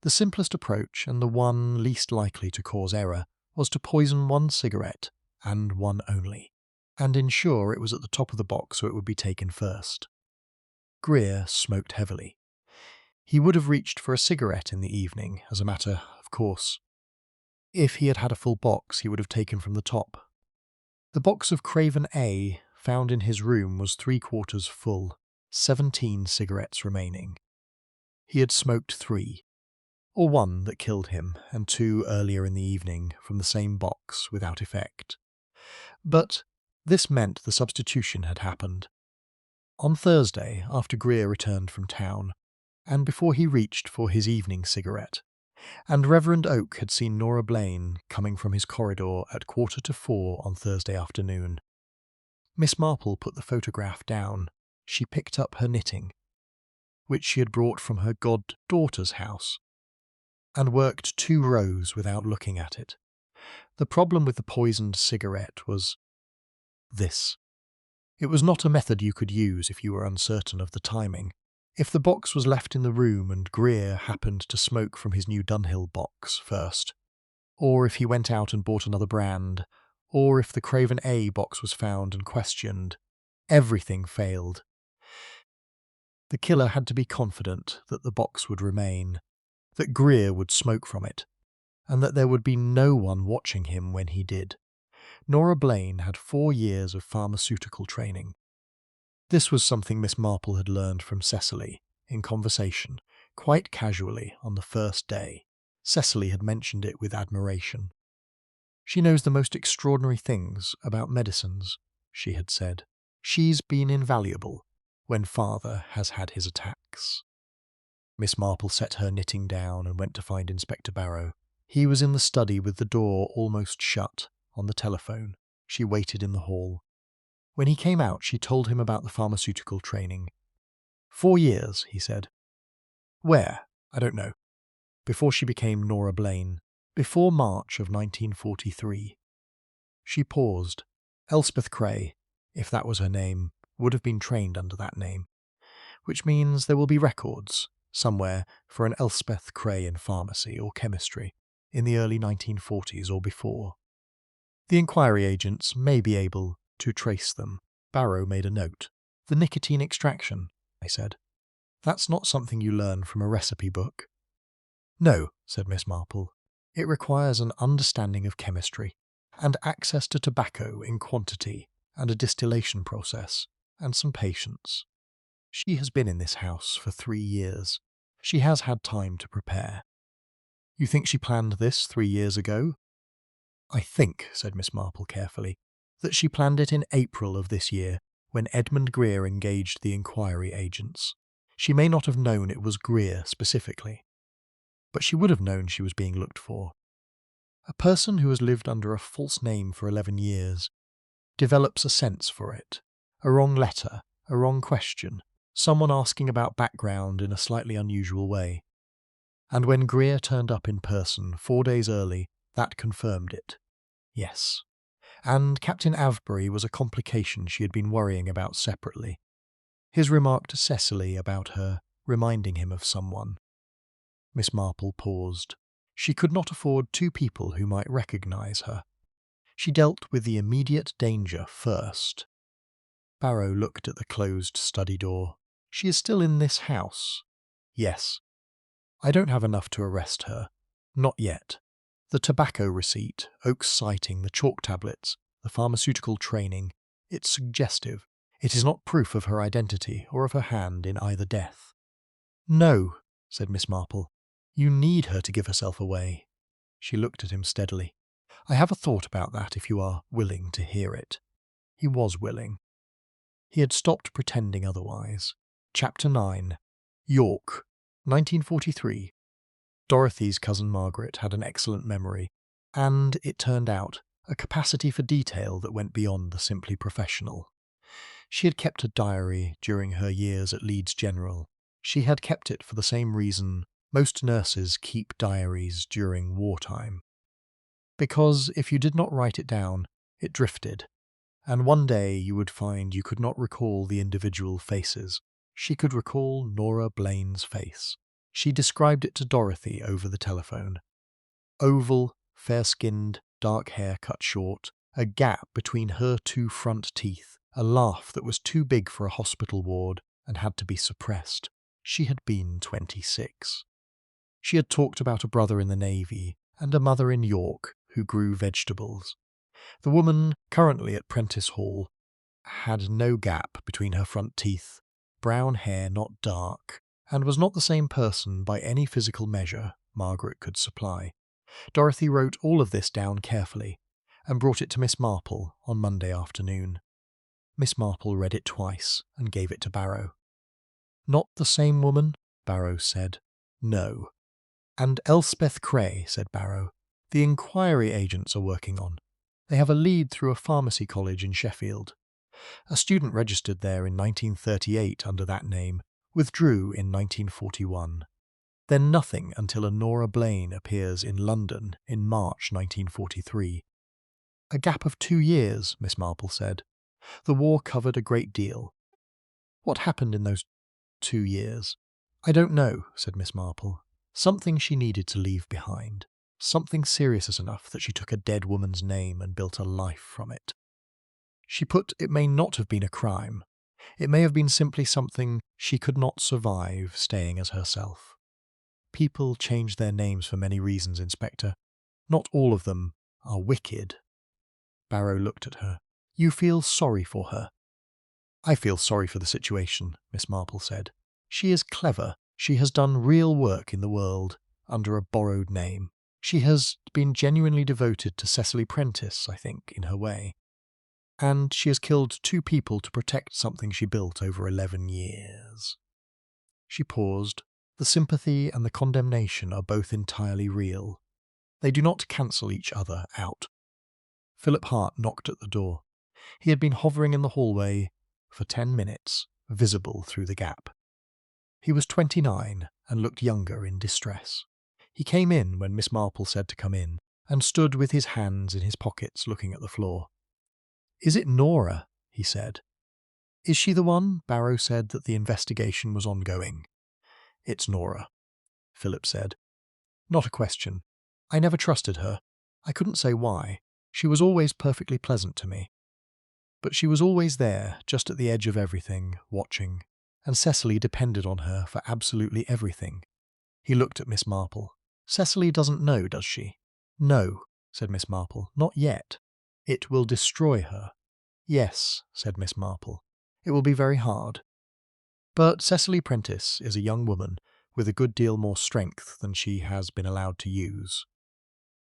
The simplest approach, and the one least likely to cause error, was to poison one cigarette, and one only, and ensure it was at the top of the box so it would be taken first. Greer smoked heavily. He would have reached for a cigarette in the evening, as a matter of course. If he had had a full box, he would have taken from the top. The box of Craven A, found in his room, was 3/4 full, 17 cigarettes remaining. He had smoked 3, or 1 that killed him, and 2 earlier in the evening, from the same box, without effect. But this meant the substitution had happened. On Thursday, after Greer returned from town, and before he reached for his evening cigarette, and Reverend Oak had seen Nora Blaine coming from his corridor at 3:45 on Thursday afternoon. Miss Marple put the photograph down. She picked up her knitting, which she had brought from her goddaughter's house, and worked 2 rows without looking at it. The problem with the poisoned cigarette was this. It was not a method you could use if you were uncertain of the timing. If the box was left in the room and Greer happened to smoke from his new Dunhill box first, or if he went out and bought another brand, or if the Craven A box was found and questioned, everything failed. The killer had to be confident that the box would remain, that Greer would smoke from it, and that there would be no one watching him when he did. Nora Blaine had 4 years of pharmaceutical training. This was something Miss Marple had learned from Cecily, in conversation, quite casually on the first day. Cecily had mentioned it with admiration. "She knows the most extraordinary things about medicines," she had said. "She's been invaluable when Father has had his attacks." Miss Marple set her knitting down and went to find Inspector Barrow. He was in the study with the door almost shut, on the telephone. She waited in the hall. When he came out, she told him about the pharmaceutical training. 4 years, he said. Where? I don't know. Before she became Nora Blaine. Before March of 1943. She paused. Elspeth Cray, if that was her name, would have been trained under that name. Which means there will be records, somewhere, for an Elspeth Cray in pharmacy or chemistry, in the early 1940s or before. The inquiry agents may be able to trace them. Barrow made a note. The nicotine extraction, I said. That's not something you learn from a recipe book. No, said Miss Marple. It requires an understanding of chemistry, and access to tobacco in quantity, and a distillation process, and some patience. She has been in this house for 3 years. She has had time to prepare. You think she planned this 3 years ago? I think, said Miss Marple carefully, that she planned it in April of this year, when Edmund Greer engaged the inquiry agents. She may not have known it was Greer specifically, but she would have known she was being looked for. A person who has lived under a false name for 11 years develops a sense for it. A wrong letter, a wrong question, someone asking about background in a slightly unusual way. And when Greer turned up in person 4 days early, that confirmed it. Yes. And Captain Avebury was a complication she had been worrying about separately. His remark to Cecily about her reminding him of someone. Miss Marple paused. She could not afford 2 people who might recognise her. She dealt with the immediate danger first. Barrow looked at the closed study door. She is still in this house? Yes. I don't have enough to arrest her. Not yet. The tobacco receipt, Oak's sighting, the chalk tablets, the pharmaceutical training. It's suggestive. It is not proof of her identity or of her hand in either death." "No," said Miss Marple. "You need her to give herself away." She looked at him steadily. "I have a thought about that if you are willing to hear it." He was willing. He had stopped pretending otherwise. Chapter 9. York, 1943. Dorothy's cousin Margaret had an excellent memory, and, it turned out, a capacity for detail that went beyond the simply professional. She had kept a diary during her years at Leeds General. She had kept it for the same reason most nurses keep diaries during wartime. Because if you did not write it down, it drifted, and one day you would find you could not recall the individual faces. She could recall Nora Blaine's face. She described it to Dorothy over the telephone. Oval, fair-skinned, dark hair cut short, a gap between her two front teeth, a laugh that was too big for a hospital ward and had to be suppressed. She had been 26. She had talked about a brother in the Navy and a mother in York who grew vegetables. The woman currently at Prentice Hall had no gap between her front teeth, brown hair not dark, and was not the same person by any physical measure Margaret could supply. Dorothy wrote all of this down carefully and brought it to Miss Marple on Monday afternoon. Miss Marple read it twice and gave it to Barrow. "Not the same woman?" Barrow said. "No." "And Elspeth Cray," said Barrow. "The inquiry agents are working on. They have a lead through a pharmacy college in Sheffield. A student registered there in 1938 under that name, withdrew in 1941. Then nothing until a Nora Blaine appears in London in March 1943. A gap of 2 years, Miss Marple said. The war covered a great deal. What happened in those 2 years? I don't know, said Miss Marple. Something she needed to leave behind. Something serious enough that she took a dead woman's name and built a life from it. She put it may not have been a crime. It may have been simply something she could not survive staying as herself. People change their names for many reasons, Inspector. Not all of them are wicked. Barrow looked at her. You feel sorry for her? I feel sorry for the situation, Miss Marple said. She is clever. She has done real work in the world, under a borrowed name. She has been genuinely devoted to Cecily Prentice, I think, in her way. And she has killed 2 people to protect something she built over 11 years. She paused. The sympathy and the condemnation are both entirely real. They do not cancel each other out. Philip Hart knocked at the door. He had been hovering in the hallway for 10 minutes, visible through the gap. He was 29 and looked younger in distress. He came in when Miss Marple said to come in, and stood with his hands in his pockets looking at the floor. Is it Nora? He said. Is she the one? Barrow said that the investigation was ongoing. It's Nora, Philip said. Not a question. I never trusted her. I couldn't say why. She was always perfectly pleasant to me. But she was always there, just at the edge of everything, watching, and Cecily depended on her for absolutely everything. He looked at Miss Marple. Cecily doesn't know, does she? No, said Miss Marple, not yet. It will destroy her. Yes, said Miss Marple. It will be very hard. But Cecily Prentice is a young woman with a good deal more strength than she has been allowed to use.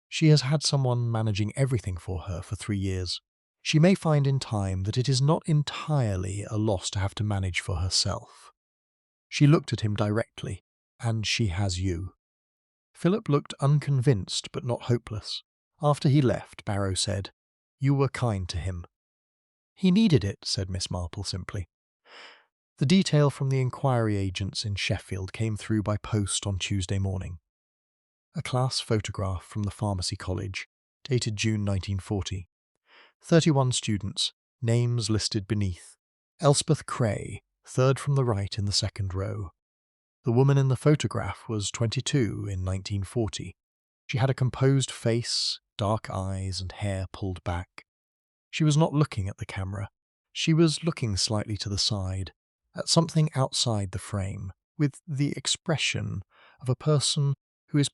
She has had someone managing everything for her for 3 years. She may find in time that it is not entirely a loss to have to manage for herself. She looked at him directly, and she has you. Philip looked unconvinced but not hopeless. After he left, Barrow said, You were kind to him. He needed it, said Miss Marple simply. The detail from the inquiry agents in Sheffield came through by post on Tuesday morning. A class photograph from the pharmacy college, dated June 1940. 31 students, names listed beneath. Elspeth Cray, 3rd from the right in the 2nd row. The woman in the photograph was 22 in 1940. She had a composed face, dark eyes and hair pulled back. She was not looking at the camera. She was looking slightly to the side, at something outside the frame, with the expression of a person who is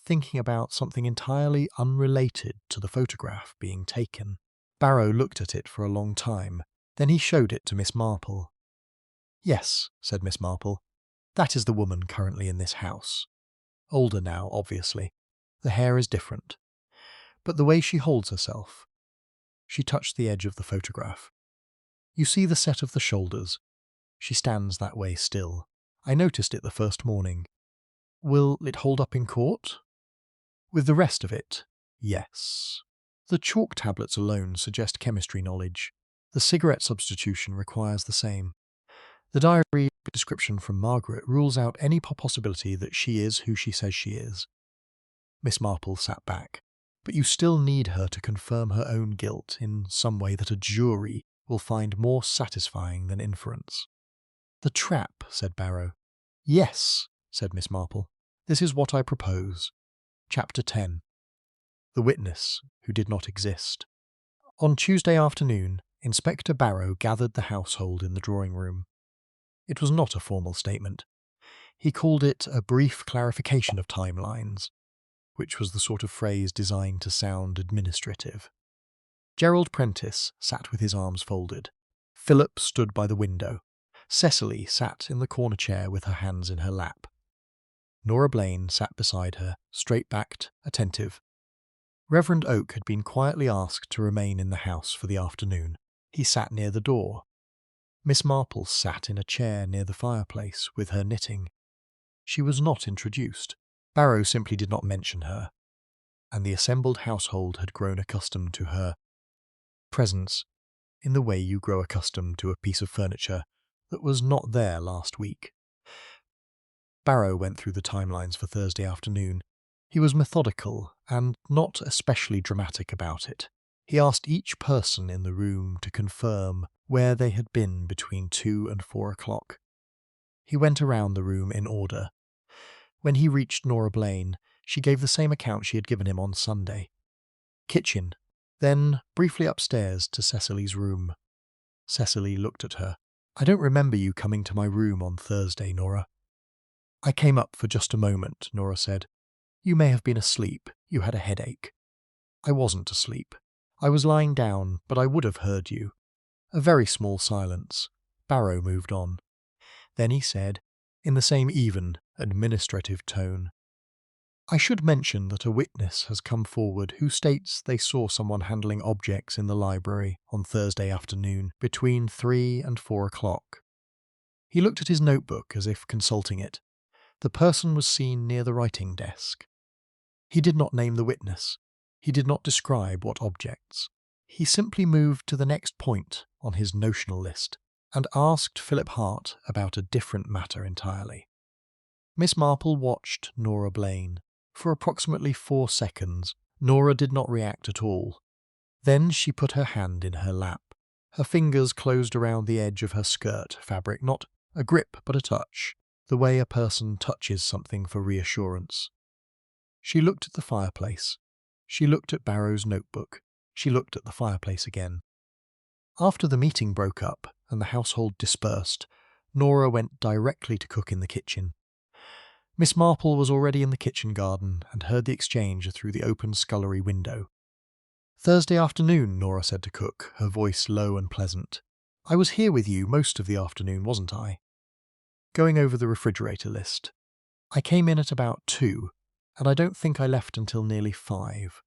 thinking about something entirely unrelated to the photograph being taken. Barrow looked at it for a long time. Then he showed it to Miss Marple. "Yes," said Miss Marple, "that is the woman currently in this house. Older now, obviously. The hair is different. But the way she holds herself." She touched the edge of the photograph. "You see the set of the shoulders? She stands that way still. I noticed it the first morning. Will it hold up in court?" "With the rest of it, yes. The chalk tablets alone suggest chemistry knowledge. The cigarette substitution requires the same. The diary description from Margaret rules out any possibility that she is who she says she is." Miss Marple sat back. "But you still need her to confirm her own guilt in some way that a jury will find more satisfying than inference." "The trap," said Barrow. "Yes," said Miss Marple. "This is what I propose. Chapter 10. The Witness Who Did Not Exist. On Tuesday afternoon, Inspector Barrow gathered the household in the drawing-room. It was not a formal statement. He called it a brief clarification of timelines, which was the sort of phrase designed to sound administrative. Gerald Prentice sat with his arms folded. Philip stood by the window. Cecily sat in the corner chair with her hands in her lap. Nora Blaine sat beside her, straight-backed, attentive. Reverend Oak had been quietly asked to remain in the house for the afternoon. He sat near the door. Miss Marple sat in a chair near the fireplace with her knitting. She was not introduced. Barrow simply did not mention her, and the assembled household had grown accustomed to her presence in the way you grow accustomed to a piece of furniture that was not there last week. Barrow went through the timelines for Thursday afternoon. He was methodical and not especially dramatic about it. He asked each person in the room to confirm where they had been between 2 and 4 o'clock. He went around the room in order. When he reached Nora Blaine, she gave the same account she had given him on Sunday. Kitchen, then briefly upstairs to Cecily's room. Cecily looked at her. "I don't remember you coming to my room on Thursday, Nora." "I came up for just a moment," Nora said. "You may have been asleep. You had a headache." "I wasn't asleep. I was lying down, but I would have heard you." A very small silence. Barrow moved on. Then he said, in the same even, administrative tone, "I should mention that a witness has come forward who states they saw someone handling objects in the library on Thursday afternoon between 3 and 4 o'clock." He looked at his notebook as if consulting it. The person was seen near the writing desk. He did not name the witness. He did not describe what objects. He simply moved to the next point on his notional list and asked Philip Hart about a different matter entirely. Miss Marple watched Nora Blaine. For approximately 4 seconds, Nora did not react at all. Then she put her hand in her lap. Her fingers closed around the edge of her skirt fabric, not a grip but a touch, the way a person touches something for reassurance. She looked at the fireplace. She looked at Barrow's notebook. She looked at the fireplace again. After the meeting broke up and the household dispersed, Nora went directly to cook in the kitchen. Miss Marple was already in the kitchen garden and heard the exchange through the open scullery window. "Thursday afternoon," Nora said to cook, her voice low and pleasant. "I was here with you most of the afternoon, wasn't I?" Going over the refrigerator list. "I came in at about 2, and I don't think I left until nearly 5.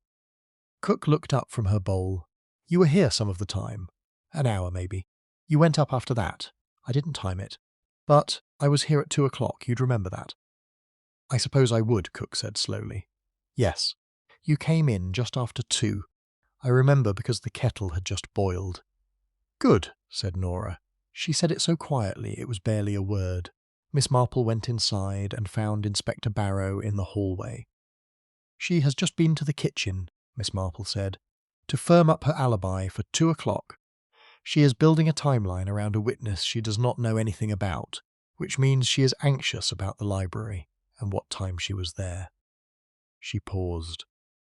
Cook looked up from her bowl. "You were here some of the time. An hour, maybe. You went up after that. I didn't time it. But I was here at 2 o'clock, you'd remember that." "I suppose I would," Cook said slowly. "Yes. You came in just after 2. I remember because the kettle had just boiled." "Good," said Nora. She said it so quietly it was barely a word. Miss Marple went inside and found Inspector Barrow in the hallway. "She has just been to the kitchen," Miss Marple said, "to firm up her alibi for 2 o'clock. She is building a timeline around a witness she does not know anything about, which means she is anxious about the library and what time she was there." She paused.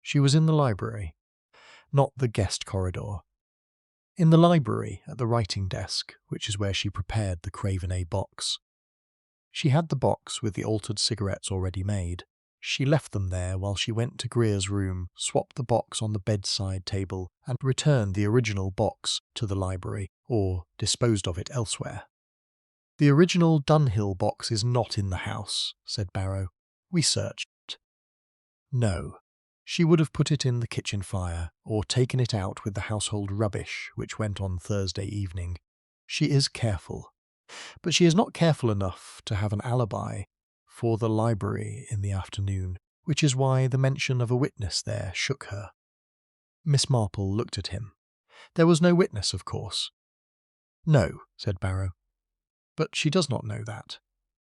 She was in the library, not the guest corridor. In the library, at the writing desk, which is where she prepared the Craven A box. She had the box with the altered cigarettes already made. She left them there while she went to Greer's room, swapped the box on the bedside table, and returned the original box to the library, or disposed of it elsewhere. "The original Dunhill box is not in the house," said Barrow. "We searched." No. She would have put it in the kitchen fire, or taken it out with the household rubbish which went on Thursday evening. She is careful. But she is not careful enough to have an alibi for the library in the afternoon, which is why the mention of a witness there shook her. Miss Marple looked at him. There was no witness, of course. "No," said Barrow. But she does not know that.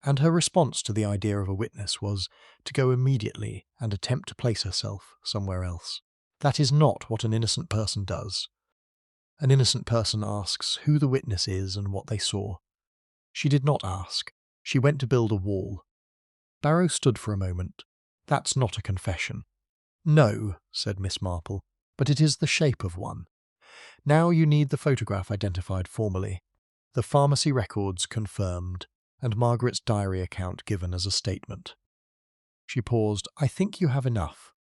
And her response to the idea of a witness was to go immediately and attempt to place herself somewhere else. That is not what an innocent person does. An innocent person asks who the witness is and what they saw. She did not ask. She went to build a wall. Barrow stood for a moment. "That's not a confession." "No," said Miss Marple, "but it is the shape of one. Now you need the photograph identified formally, the pharmacy records confirmed, and Margaret's diary account given as a statement." She paused. "I think you have enough.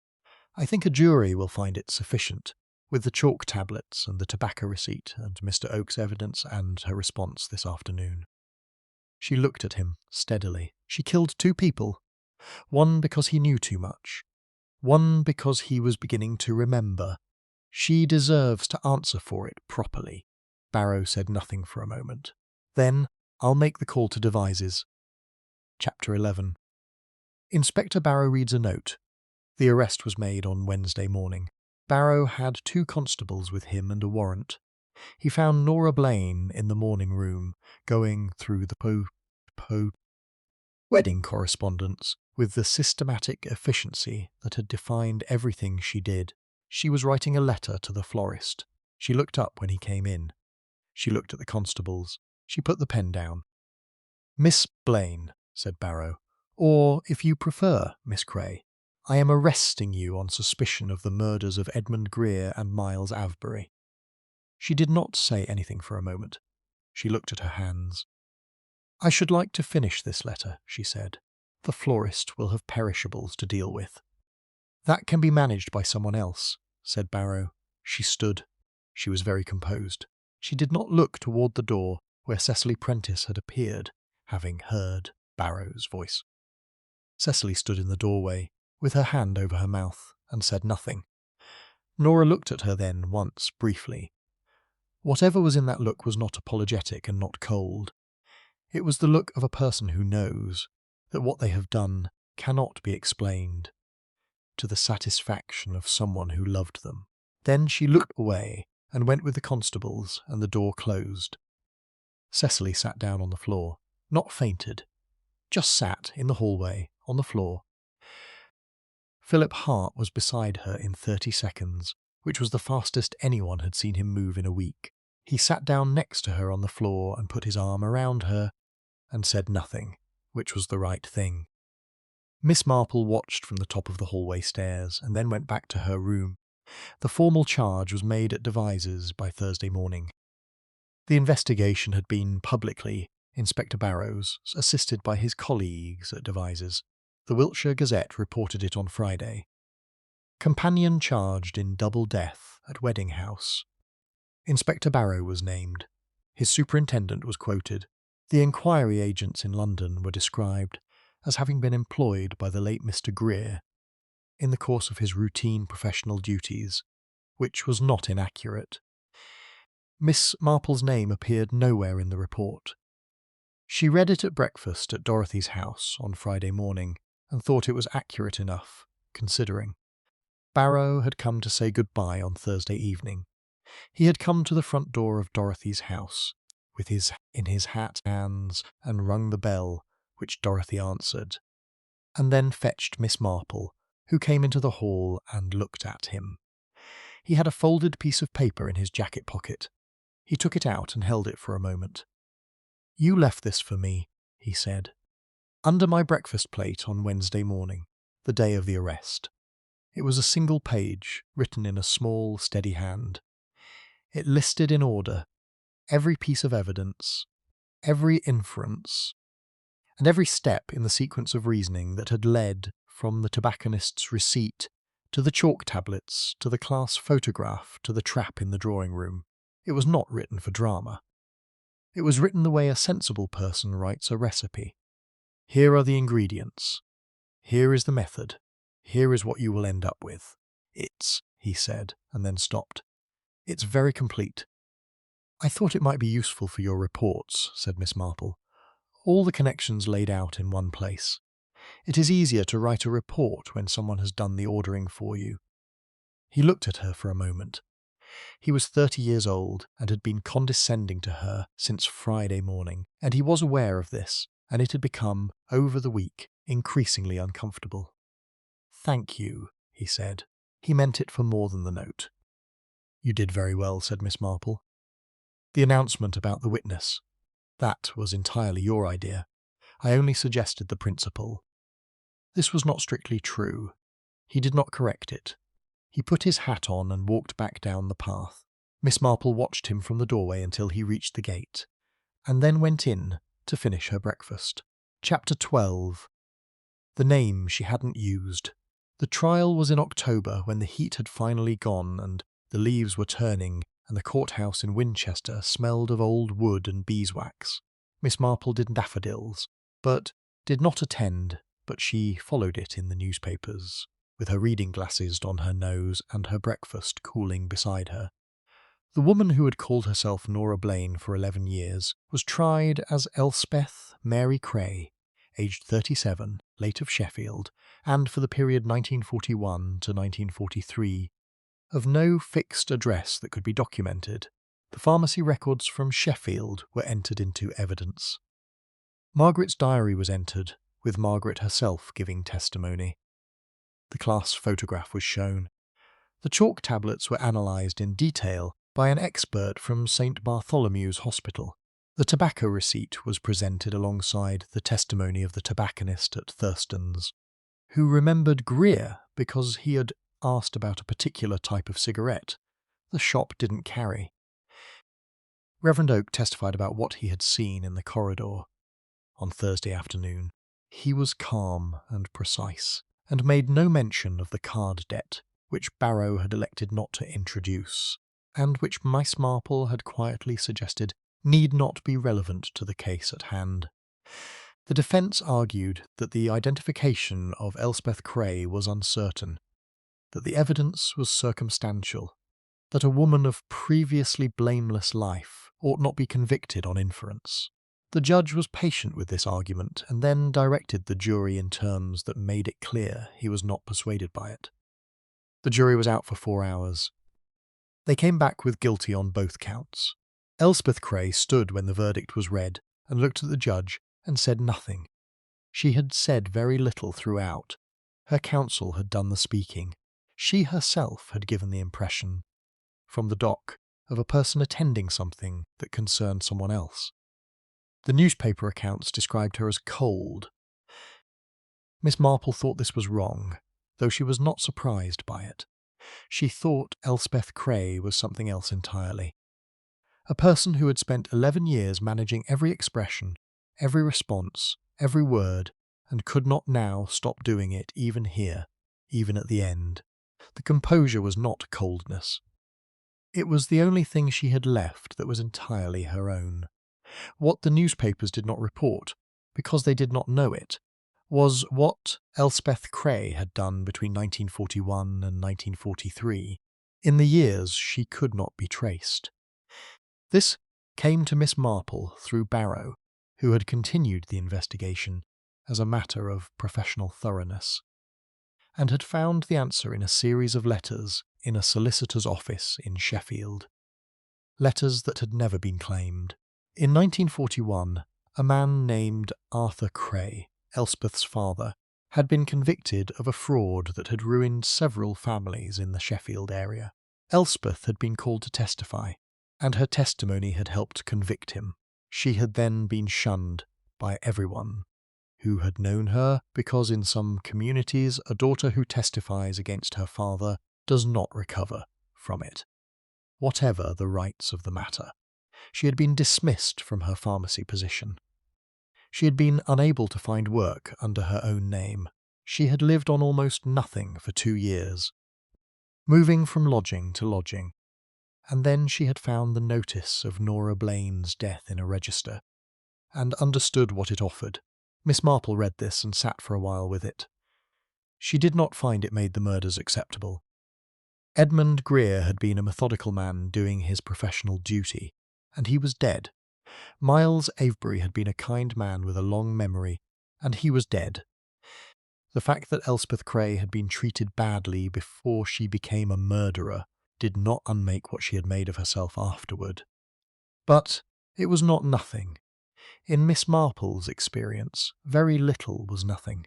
I think a jury will find it sufficient, with the chalk tablets and the tobacco receipt and Mr. Oak's evidence and her response this afternoon." She looked at him steadily. "She killed 2 people. One because he knew too much. One because he was beginning to remember. She deserves to answer for it properly." Barrow said nothing for a moment. "Then I'll make the call to Devizes." Chapter 11. Inspector Barrow reads a note. The arrest was made on Wednesday morning. Barrow had 2 constables with him and a warrant. He found Nora Blaine in the morning room, going through the wedding correspondence with the systematic efficiency that had defined everything she did. She was writing a letter to the florist. She looked up when he came in. She looked at the constables. She put the pen down. "Miss Blaine," said Barrow, "or, if you prefer, Miss Cray, I am arresting you on suspicion of the murders of Edmund Greer and Miles Avebury." She did not say anything for a moment. She looked at her hands. "I should like to finish this letter," she said. "The florist will have perishables to deal with." "That can be managed by someone else," said Barrow. She stood. She was very composed. She did not look toward the door where Cecily Prentice had appeared, having heard Barrow's voice. Cecily stood in the doorway, with her hand over her mouth, and said nothing. Nora looked at her then once, briefly. Whatever was in that look was not apologetic and not cold. It was the look of a person who knows that what they have done cannot be explained, to the satisfaction of someone who loved them. Then she looked away and went with the constables, and the door closed. Cecily sat down on the floor, not fainted, just sat in the hallway, on the floor. Philip Hart was beside her in 30 seconds, which was the fastest anyone had seen him move in a week. He sat down next to her on the floor and put his arm around her, and said nothing, which was the right thing. Miss Marple watched from the top of the hallway stairs, and then went back to her room. The formal charge was made at Devizes by Thursday morning. The investigation had been publicly Inspector Barrow's, assisted by his colleagues at Devizes. The Wiltshire Gazette reported it on Friday. Companion charged in double death at Wedding House. Inspector Barrow was named. His superintendent was quoted. The inquiry agents in London were described as having been employed by the late Mr. Greer in the course of his routine professional duties, which was not inaccurate. Miss Marple's name appeared nowhere in the report. She read it at breakfast at Dorothy's house on Friday morning, and thought it was accurate enough, considering. Barrow had come to say goodbye on Thursday evening. He had come to the front door of Dorothy's house, with his hat hands, and rung the bell, which Dorothy answered, and then fetched Miss Marple, who came into the hall and looked at him. He had a folded piece of paper in his jacket pocket. He took it out and held it for a moment. "You left this for me," he said, "under my breakfast plate on Wednesday morning, the day of the arrest." It was a single page, written in a small, steady hand. It listed in order every piece of evidence, every inference, and every step in the sequence of reasoning that had led from the tobacconist's receipt, to the chalk tablets, to the class photograph, to the trap in the drawing room. It was not written for drama. It was written the way a sensible person writes a recipe. Here are the ingredients. Here is the method. Here is what you will end up with. It's, he said, and then stopped. It's very complete. I thought it might be useful for your reports, said Miss Marple. All the connections laid out in one place. It is easier to write a report when someone has done the ordering for you. He looked at her for a moment. He was 30 years old and had been condescending to her since Friday morning, and he was aware of this, and it had become, over the week, increasingly uncomfortable. Thank you, he said. He meant it for more than the note. You did very well, said Miss Marple. The announcement about the witness. That was entirely your idea. I only suggested the principle. This was not strictly true. He did not correct it. He put his hat on and walked back down the path. Miss Marple watched him from the doorway until he reached the gate, and then went in to finish her breakfast. Chapter 12. The name she hadn't used. The trial was in October, when the heat had finally gone and the leaves were turning, and the courthouse in Winchester smelled of old wood and beeswax. Miss Marple did daffodils, but did not attend, but she followed it in the newspapers, with her reading glasses on her nose and her breakfast cooling beside her. The woman who had called herself Nora Blaine for 11 years was tried as Elspeth Mary Cray, aged 37, late of Sheffield, and for the period 1941 to 1943, of no fixed address that could be documented. The pharmacy records from Sheffield were entered into evidence. Margaret's diary was entered, with Margaret herself giving testimony. The class photograph was shown. The chalk tablets were analysed in detail by an expert from St. Bartholomew's Hospital. The tobacco receipt was presented alongside the testimony of the tobacconist at Thurston's, who remembered Greer because he had asked about a particular type of cigarette the shop didn't carry. Reverend Oak testified about what he had seen in the corridor on Thursday afternoon. He was calm and precise, and made no mention of the card debt, which Barrow had elected not to introduce, and which Miss Marple had quietly suggested need not be relevant to the case at hand. The defence argued that the identification of Elspeth Cray was uncertain, that the evidence was circumstantial, that a woman of previously blameless life ought not be convicted on inference. The judge was patient with this argument and then directed the jury in terms that made it clear he was not persuaded by it. The jury was out for 4 hours. They came back with guilty on both counts. Elspeth Cray stood when the verdict was read and looked at the judge and said nothing. She had said very little throughout. Her counsel had done the speaking. She herself had given the impression, from the dock, of a person attending something that concerned someone else. The newspaper accounts described her as cold. Miss Marple thought this was wrong, though she was not surprised by it. She thought Elspeth Cray was something else entirely. A person who had spent 11 years managing every expression, every response, every word, and could not now stop doing it even here, even at the end. The composure was not coldness. It was the only thing she had left that was entirely her own. What the newspapers did not report, because they did not know it, was what Elspeth Cray had done between 1941 and 1943, in the years she could not be traced. This came to Miss Marple through Barrow, who had continued the investigation as a matter of professional thoroughness, and had found the answer in a series of letters in a solicitor's office in Sheffield. Letters that had never been claimed. In 1941, a man named Arthur Cray, Elspeth's father, had been convicted of a fraud that had ruined several families in the Sheffield area. Elspeth had been called to testify, and her testimony had helped convict him. She had then been shunned by everyone who had known her, because in some communities a daughter who testifies against her father does not recover from it, whatever the rights of the matter. She had been dismissed from her pharmacy position. She had been unable to find work under her own name. She had lived on almost nothing for 2 years, moving from lodging to lodging, and then she had found the notice of Nora Blaine's death in a register, and understood what it offered. Miss Marple read this and sat for a while with it. She did not find it made the murders acceptable. Edmund Greer had been a methodical man doing his professional duty, and he was dead. Miles Avebury had been a kind man with a long memory, and he was dead. The fact that Elspeth Cray had been treated badly before she became a murderer did not unmake what she had made of herself afterward. But it was not nothing. In Miss Marple's experience, very little was nothing.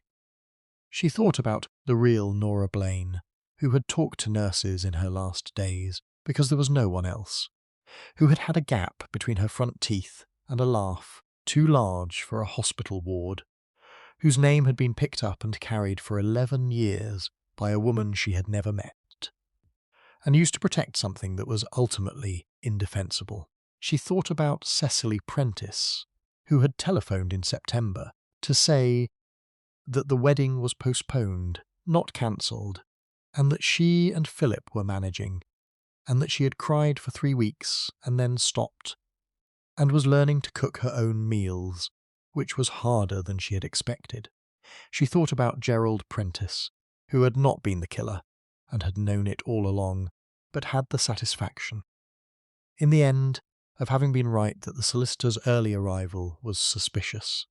She thought about the real Nora Blaine, who had talked to nurses in her last days because there was no one else, who had had a gap between her front teeth and a laugh too large for a hospital ward, whose name had been picked up and carried for 11 years by a woman she had never met, and used to protect something that was ultimately indefensible. She thought about Cecily Prentice, who had telephoned in September to say that the wedding was postponed, not cancelled, and that she and Philip were managing, and that she had cried for 3 weeks and then stopped, and was learning to cook her own meals, which was harder than she had expected. She thought about Gerald Prentice, who had not been the killer, and had known it all along, but had the satisfaction, in the end, of having been right that the solicitor's early arrival was suspicious,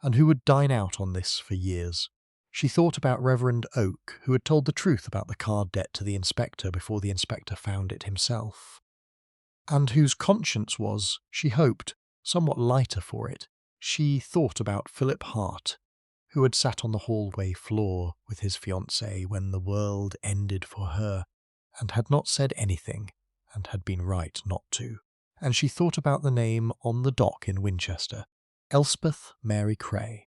and who would dine out on this for years. She thought about Reverend Oak, who had told the truth about the card debt to the inspector before the inspector found it himself, and whose conscience was, she hoped, somewhat lighter for it. She thought about Philip Hart, who had sat on the hallway floor with his fiancée when the world ended for her, and had not said anything, and had been right not to. And she thought about the name on the dock in Winchester, Elspeth Mary Cray,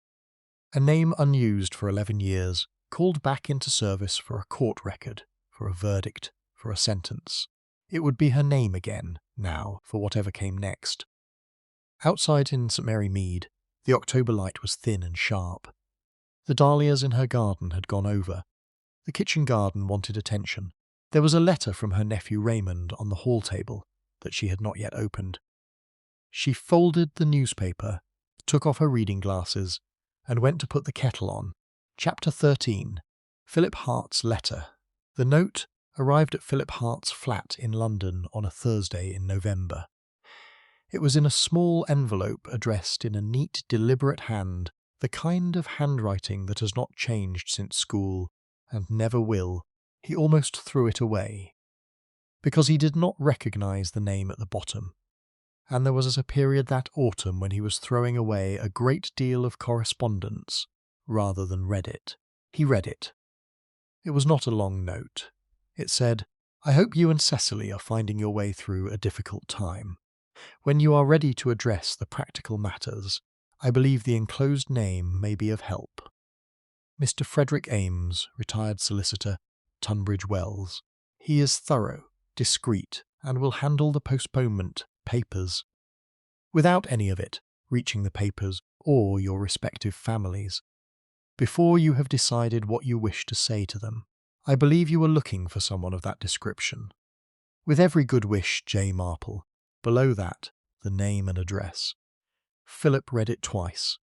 a name unused for 11 years, called back into service for a court record, for a verdict, for a sentence. It would be her name again, now, for whatever came next. Outside in St Mary Mead, the October light was thin and sharp. The dahlias in her garden had gone over. The kitchen garden wanted attention. There was a letter from her nephew Raymond on the hall table that she had not yet opened. She folded the newspaper, took off her reading glasses, and went to put the kettle on. Chapter 13. Philip Hart's Letter. The note arrived at Philip Hart's flat in London on a Thursday in November. It was in a small envelope addressed in a neat, deliberate hand, the kind of handwriting that has not changed since school, and never will. He almost threw it away, because he did not recognise the name at the bottom, and there was a period that autumn when he was throwing away a great deal of correspondence rather than read it. He read it. It was not a long note. It said, "I hope you and Cecily are finding your way through a difficult time. When you are ready to address the practical matters, I believe the enclosed name may be of help. Mr. Frederick Ames, retired solicitor, Tunbridge Wells. He is thorough, discreet, and will handle the postponement papers, without any of it reaching the papers or your respective families. Before you have decided what you wish to say to them, I believe you are looking for someone of that description. With every good wish, J. Marple." Below that, the name and address. Philip read it twice.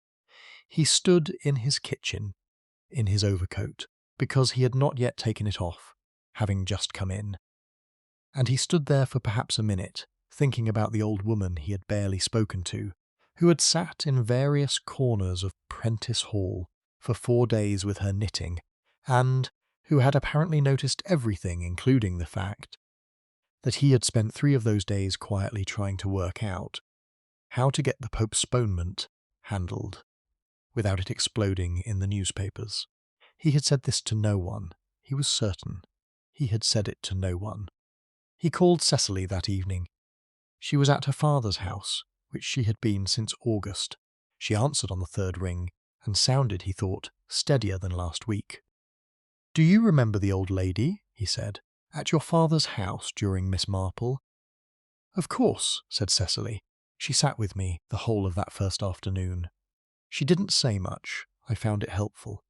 He stood in his kitchen, in his overcoat, because he had not yet taken it off, having just come in. And he stood there for perhaps a minute, thinking about the old woman he had barely spoken to, who had sat in various corners of Prentice Hall for 4 days with her knitting, and who had apparently noticed everything, including the fact that he had spent 3 of those days quietly trying to work out how to get the postponement handled without it exploding in the newspapers. He had said this to no one. He was certain. He had said it to no one. He called Cecily that evening. She was at her father's house, which she had been since August. She answered on the 3rd ring, and sounded, he thought, steadier than last week. "Do you remember the old lady," he said, "at your father's house during Miss Marple?" "Of course," said Cecily. "She sat with me the whole of that first afternoon. She didn't say much. I found it helpful."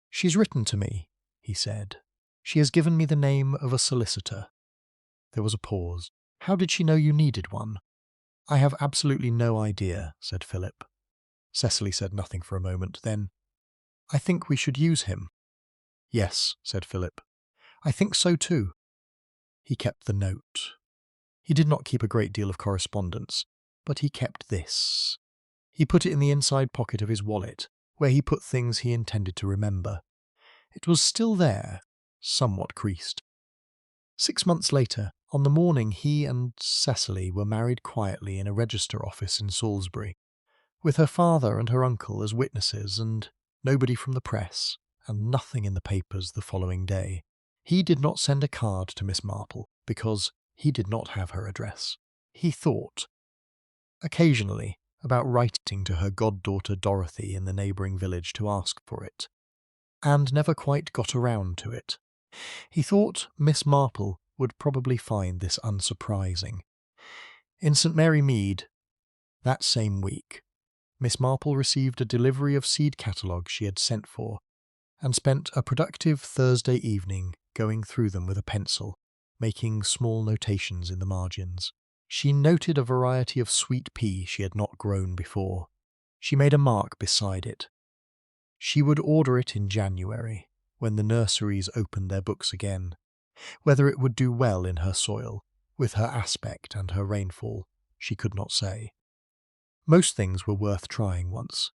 "She's written to me," he said. "She has given me the name of a solicitor." There was a pause. "How did she know you needed one?" "I have absolutely no idea," said Philip. Cecily said nothing for a moment. Then, "I think we should use him." "Yes," said Philip. "I think so too." He kept the note. He did not keep a great deal of correspondence, but he kept this. He put it in the inside pocket of his wallet, where he put things he intended to remember. It was still there, somewhat creased. 6 months later, on the morning he and Cecily were married quietly in a register office in Salisbury, with her father and her uncle as witnesses, and nobody from the press, and nothing in the papers the following day. He did not send a card to Miss Marple, because he did not have her address. He thought, occasionally, about writing to her goddaughter Dorothy in the neighbouring village to ask for it, and never quite got around to it. He thought Miss Marple would probably find this unsurprising. In St. Mary Mead, that same week, Miss Marple received a delivery of seed catalogues she had sent for, and spent a productive Thursday evening going through them with a pencil, making small notations in the margins. She noted a variety of sweet pea she had not grown before. She made a mark beside it. She would order it in January, when the nurseries opened their books again. Whether it would do well in her soil, with her aspect and her rainfall, she could not say. Most things were worth trying once.